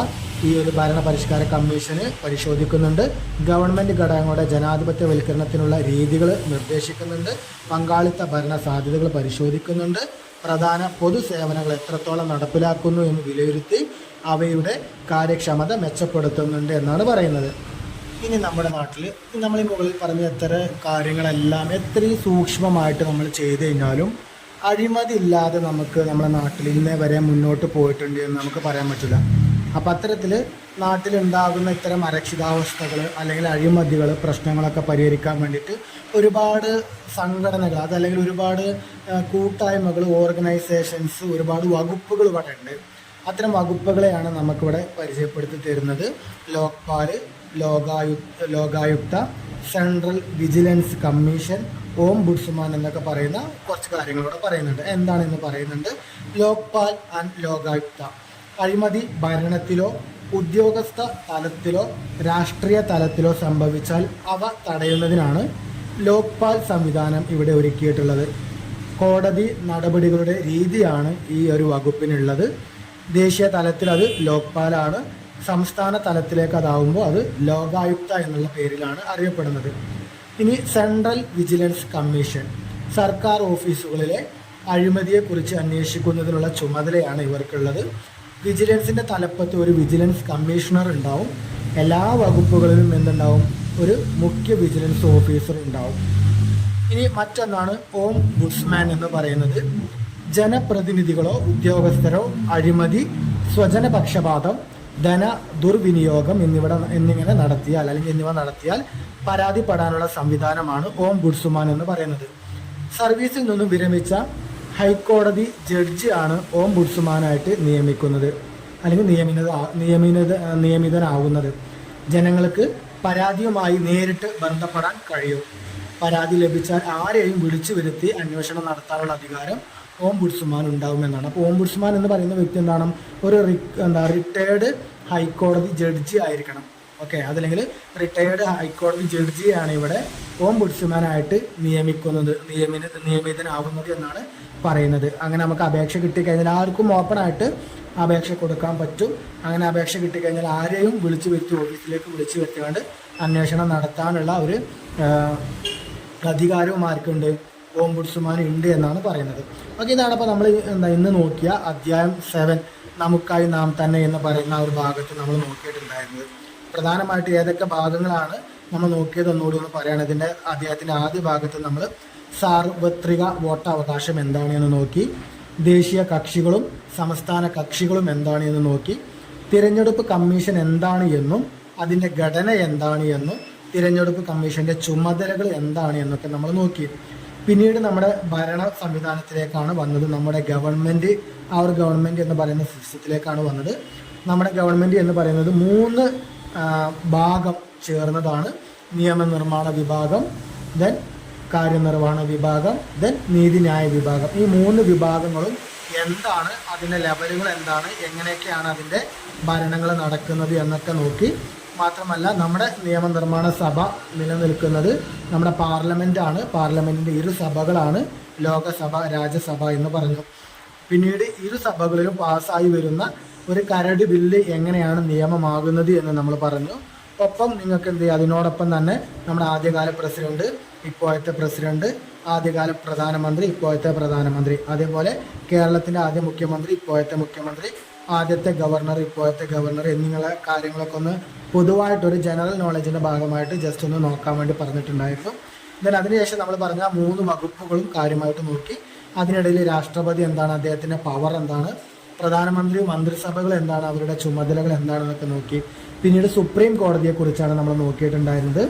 ഈ ഒരു ഭരണ പരിഷ്കാര കമ്മീഷന് പരിശോധിക്കുന്നുണ്ട്. ഗവൺമെൻറ് ഘടകങ്ങളുടെ ജനാധിപത്യവൽക്കരണത്തിനുള്ള രീതികൾ നിർദ്ദേശിക്കുന്നുണ്ട്. പങ്കാളിത്ത ഭരണ സാധ്യതകൾ പരിശോധിക്കുന്നുണ്ട്. പ്രധാന പൊതുസേവനങ്ങൾ എത്രത്തോളം നടപ്പിലാക്കുന്നു എന്ന് വിലയിരുത്തി അവയുടെ കാര്യക്ഷമത മെച്ചപ്പെടുത്തുന്നുണ്ട് എന്നാണ് പറയുന്നത്. ഇനി നമ്മുടെ നാട്ടിൽ നമ്മൾ ഈ മുകളിൽ പറഞ്ഞ എത്ര കാര്യങ്ങളെല്ലാം എത്രയും സൂക്ഷ്മമായിട്ട് നമ്മൾ ചെയ്ത് കഴിഞ്ഞാലും അഴിമതി ഇല്ലാതെ നമുക്ക് നമ്മുടെ നാട്ടിൽ ഇന്നേ വരെ മുന്നോട്ട് പോയിട്ടുണ്ട് എന്ന് നമുക്ക് പറയാൻ പറ്റില്ല. അപ്പം അത്തരത്തിൽ നാട്ടിലുണ്ടാകുന്ന ഇത്തരം അരക്ഷിതാവസ്ഥകൾ അല്ലെങ്കിൽ അഴിമതികൾ പ്രശ്നങ്ങളൊക്കെ പരിഹരിക്കാൻ വേണ്ടിയിട്ട് ഒരുപാട് സംഘടനകൾ അതല്ലെങ്കിൽ ഒരുപാട് കൂട്ടായ്മകൾ, ഓർഗനൈസേഷൻസ്, ഒരുപാട് വകുപ്പുകൾ ഇവിടെ ഉണ്ട്. അത്തരം വകുപ്പുകളെയാണ് നമുക്കിവിടെ പരിചയപ്പെടുത്തി തരുന്നത്. Lokpal, Lokayukta, central vigilance commission, ombudsman എന്നൊക്കെ പറയുന്ന കുറച്ച് കാര്യങ്ങളിവിടെ പറയുന്നുണ്ട്. എന്താണെന്ന് പറയുന്നുണ്ട്. ലോക്പാൽ ആൻഡ് ലോകായുക്ത അഴിമതി ഭരണത്തിലോ ഉദ്യോഗസ്ഥ തലത്തിലോ രാഷ്ട്രീയ തലത്തിലോ സംഭവിച്ചാൽ അവ തടയുന്നതിനാണ് ലോക്പാൽ സംവിധാനം ഇവിടെ ഒരുക്കിയിട്ടുള്ളത്. കോടതി നടപടികളുടെ രീതിയാണ് ഈ ഒരു വകുപ്പിനുള്ളത്. ദേശീയ തലത്തിൽ അത് ലോക്പാലാണ്, സംസ്ഥാന തലത്തിലേക്ക് അതാവുമ്പോൾ അത് ലോകായുക്ത എന്നുള്ള പേരിലാണ് അറിയപ്പെടുന്നത്. ഇനി സെൻട്രൽ വിജിലൻസ് കമ്മീഷൻ സർക്കാർ ഓഫീസുകളിലെ അഴിമതിയെക്കുറിച്ച് അന്വേഷിക്കുന്നതിനുള്ള ചുമതലയാണ് ഇവർക്കുള്ളത്. വിജിലൻസിൻ്റെ തലപ്പത്ത് ഒരു വിജിലൻസ് കമ്മീഷണർ ഉണ്ടാവും. എല്ലാ വകുപ്പുകളിലും എന്തുണ്ടാവും? ഒരു മുഖ്യ വിജിലൻസ് ഓഫീസർ ഉണ്ടാവും. ഇനി മറ്റൊന്നാണ് ഓംബുഡ്സ്മാൻ എന്ന് പറയുന്നത്. ജനപ്രതിനിധികളോ ഉദ്യോഗസ്ഥരോ അഴിമതി, സ്വജനപക്ഷപാതം, ധന ദുർവിനിയോഗം എന്നിങ്ങനെ നടത്തിയാൽ അല്ലെങ്കിൽ എന്നിവ നടത്തിയാൽ പരാതിപ്പെടാനുള്ള സംവിധാനമാണ് ഓംബുഡ്സ്മാൻ എന്ന് പറയുന്നത്. സർവീസിൽ നിന്നും വിരമിച്ച ഹൈക്കോടതി ജഡ്ജിയാണ് ഓംബുഡ്സ്മാനായിട്ട് നിയമിക്കുന്നത് അല്ലെങ്കിൽ നിയമിതനാവുന്നത്. ജനങ്ങൾക്ക് പരാതിയുമായി നേരിട്ട് ബന്ധപ്പെടാൻ കഴിയും. പരാതി ലഭിച്ചാൽ ആരെയും വിളിച്ചു വരുത്തി അന്വേഷണം നടത്താനുള്ള അധികാരം ഓംബുഡ്സ്മാൻ ഉണ്ടാവുമെന്നാണ്. അപ്പോൾ ഓംബുഡ്സ്മാൻ എന്ന് പറയുന്ന വ്യക്തി എന്താണ്? ഒരു റിട്ടയേർഡ് ഹൈക്കോടതി ജഡ്ജി ആയിരിക്കണം. ഓക്കെ, അതല്ലെങ്കിൽ റിട്ടയേർഡ് ഹൈക്കോടതി ജഡ്ജിയാണ് ഇവിടെ ഓംബുഡ്സ്മാനായിട്ട് നിയമിതനാവുന്നത് എന്നാണ് പറയുന്നത്. അങ്ങനെ നമുക്ക് അപേക്ഷ കിട്ടിക്കഴിഞ്ഞാൽ ആർക്കും ഓപ്പണായിട്ട് അപേക്ഷ കൊടുക്കാൻ പറ്റും. അങ്ങനെ അപേക്ഷ കിട്ടിക്കഴിഞ്ഞാൽ ആരെയും വിളിച്ചു വരുത്തി ഓഫീസിലേക്ക് വിളിച്ചു വരുത്തിക്കൊണ്ട് അന്വേഷണം നടത്താനുള്ള ഒരു അധികാരവും ആർക്കുണ്ട്? ഓംബുഡ്സ്മാൻ ഉണ്ട് എന്നാണ് പറയുന്നത്. ഓക്കെ, ഇതാണ് അപ്പോൾ നമ്മൾ ഇന്ന് നോക്കിയ അധ്യായം 7 നമുക്കായി നാം തന്നെ എന്ന് പറയുന്ന ഒരു ഭാഗത്ത് നമ്മൾ നോക്കിയിട്ടുണ്ടായിരുന്നത്. പ്രധാനമായിട്ട് ഏതൊക്കെ ഭാഗങ്ങളാണ് നമ്മൾ നോക്കിയത് ഒന്നുകൂടി ഒന്ന് പറയുകയാണ്. ഇതിൻ്റെ അധ്യായത്തിൻ്റെ ആദ്യ ഭാഗത്ത് നമ്മൾ സാർവത്രിക വോട്ടവകാശം എന്താണ് എന്ന് നോക്കി, ദേശീയ കക്ഷികളും സംസ്ഥാന കക്ഷികളും എന്താണ് എന്ന് നോക്കി, തിരഞ്ഞെടുപ്പ് കമ്മീഷൻ എന്താണ് എന്നും അതിൻ്റെ ഘടന എന്താണ് എന്നും തിരഞ്ഞെടുപ്പ് കമ്മീഷന്റെ ചുമതലകൾ എന്താണ് എന്നൊക്കെ നമ്മൾ നോക്കി. പിന്നീട് നമ്മുടെ ഭരണ സംവിധാനത്തിലേക്കാണ് വന്നത്. നമ്മുടെ ഗവൺമെന്റ്, ആ ഒരു ഗവൺമെന്റ് എന്ന് പറയുന്ന സിസ്റ്റത്തിലേക്കാണ് വന്നത്. നമ്മുടെ ഗവൺമെന്റ് എന്ന് പറയുന്നത് 3 ഭാഗം ചേർന്നതാണ്. നിയമനിർമ്മാണ വിഭാഗം, ദെൻ കാര്യനിർവഹണ വിഭാഗം, ദെൻ നീതിന്യായ വിഭാഗം. ഈ 3 വിഭാഗങ്ങളും എന്താണ്, അതിൻ്റെ ലെവലുകൾ എന്താണ്, എങ്ങനെയൊക്കെയാണ് അതിൻ്റെ ഭരണങ്ങൾ നടക്കുന്നത് എന്നൊക്കെ നോക്കി. മാത്രമല്ല നമ്മുടെ നിയമനിർമ്മാണ സഭ നിലനിൽക്കുന്നത് നമ്മുടെ പാർലമെൻറ്റാണ്. പാർലമെൻറ്റിൻ്റെ 2 സഭകളാണ് ലോകസഭ, രാജ്യസഭ എന്ന് പറഞ്ഞു. പിന്നീട് 2 സഭകളിലും പാസ്സായി വരുന്ന ഒരു കരട് ബില്ല് എങ്ങനെയാണ് നിയമമാകുന്നത് എന്ന് നമ്മൾ പറഞ്ഞു. ഒപ്പം നിങ്ങൾക്ക് എന്ത് ചെയ്യുക, അതിനോടൊപ്പം തന്നെ നമ്മുടെ ആദ്യകാല പ്രസിഡന്റ്, ഇപ്പോഴത്തെ പ്രസിഡന്റ്, ആദ്യകാല പ്രധാനമന്ത്രി, ഇപ്പോഴത്തെ പ്രധാനമന്ത്രി, അതേപോലെ കേരളത്തിൻ്റെ ആദ്യ മുഖ്യമന്ത്രി, ഇപ്പോഴത്തെ മുഖ്യമന്ത്രി, ആദ്യത്തെ ഗവർണർ, ഇപ്പോഴത്തെ ഗവർണർ എന്നിങ്ങനെ കാര്യങ്ങളൊക്കെ ഒന്ന് പൊതുവായിട്ടൊരു ജനറൽ നോളജിൻ്റെ ഭാഗമായിട്ട് ജസ്റ്റ് ഒന്ന് നോക്കാൻ വേണ്ടി പറഞ്ഞിട്ടുണ്ടായിരുന്നു. ദെൻ അതിനുശേഷം നമ്മൾ പറഞ്ഞ 3 വകുപ്പുകളും കാര്യമായിട്ട് നോക്കി. അതിനിടയിൽ രാഷ്ട്രപതി എന്താണ്, അദ്ദേഹത്തിൻ്റെ പവർ എന്താണ്, പ്രധാനമന്ത്രി, മന്ത്രിസഭകൾ എന്താണ്, അവരുടെ ചുമതലകൾ എന്താണെന്നൊക്കെ നോക്കി. പിന്നീട് സുപ്രീം കോടതിയെക്കുറിച്ചാണ് നമ്മൾ നോക്കിയിട്ടുണ്ടായിരുന്നത്.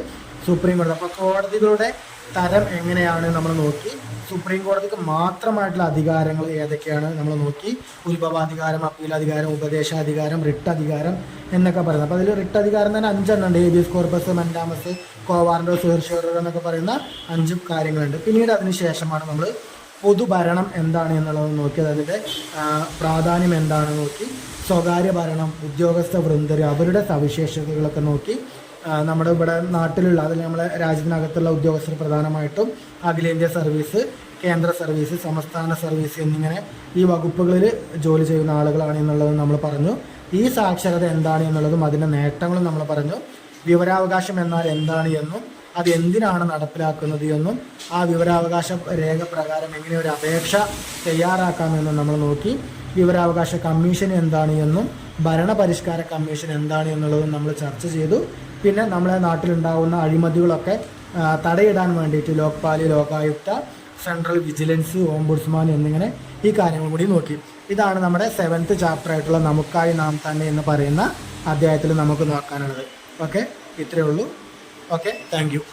സുപ്രീം കോടതി, അപ്പോൾ കോടതികളുടെ തരം എങ്ങനെയാണ് നമ്മൾ നോക്കി. സുപ്രീം കോടതിക്ക് മാത്രമായിട്ടുള്ള അധികാരങ്ങൾ ഏതൊക്കെയാണ് നമ്മൾ നോക്കി. ഉത്ഭവാധികാരം, അപ്പീലധികാരം, ഉപദേശാധികാരം, റിട്ട് അധികാരം എന്നൊക്കെ പറയുന്നത്. അപ്പോൾ അതിൽ റിട്ട് അധികാരം തന്നെ 5 എണ്ണം ഉണ്ട്. ഹേബിയസ് കോർപ്പസ്, മെൻഡാമസ്, കോവാറൻഡോ, സെർഷ്യോറർ എന്നൊക്കെ പറയുന്ന 5 കാര്യങ്ങളുണ്ട്. പിന്നീട് അതിന് ശേഷമാണ് നമ്മൾ പൊതുഭരണം എന്താണ് എന്നുള്ളത് നോക്കി. അതിൻ്റെ പ്രാധാന്യം എന്താണെന്ന് നോക്കി. സ്വകാര്യ ഭരണം, ഉദ്യോഗസ്ഥ വൃന്ദർ, അവരുടെ സവിശേഷതകളൊക്കെ നോക്കി. നമ്മുടെ ഇവിടെ നാട്ടിലുള്ള, അതിൽ നമ്മളെ രാജ്യത്തിനകത്തുള്ള ഉദ്യോഗസ്ഥർ പ്രധാനമായിട്ടും അഖിലേന്ത്യാ സർവീസ്, കേന്ദ്ര സർവീസ്, സംസ്ഥാന സർവീസ് എന്നിങ്ങനെ ഈ വകുപ്പുകളിൽ ജോലി ചെയ്യുന്ന ആളുകളാണ് എന്നുള്ളത് നമ്മൾ പറഞ്ഞു. ഈ സാക്ഷരത എന്താണ് എന്നുള്ളതും അതിൻ്റെ നേട്ടങ്ങളും നമ്മൾ പറഞ്ഞു. വിവരാവകാശം എന്നാൽ എന്താണ് എന്നും അത് എന്തിനാണ് നടപ്പിലാക്കുന്നത് എന്നും ആ വിവരാവകാശ രേഖ പ്രകാരം എങ്ങനെ ഒരു അപേക്ഷ തയ്യാറാക്കാമെന്നും നമ്മൾ നോക്കി. വിവരാവകാശ കമ്മീഷൻ എന്താണ് എന്നും ഭരണപരിഷ്കാര കമ്മീഷൻ എന്താണ് എന്നുള്ളതും നമ്മൾ ചർച്ച ചെയ്തു. പിന്നെ നമ്മളെ നാട്ടിലുണ്ടാകുന്ന അഴിമതികളൊക്കെ തടയിടാൻ വേണ്ടിയിട്ട് Lokpal, Lokayukta, central vigilance, ombudsman എന്നിങ്ങനെ ഈ കാര്യങ്ങൾ കൂടി നോക്കി. ഇതാണ് നമ്മുടെ 7th ചാപ്റ്റർ ആയിട്ടുള്ള നമുക്കായി നാം തന്നെ എന്ന് പറയുന്ന അധ്യായത്തിൽ നമുക്ക് നോക്കാനുള്ളത്. ഓക്കെ, ഇത്രയേ ഉള്ളൂ. Okay, thank you.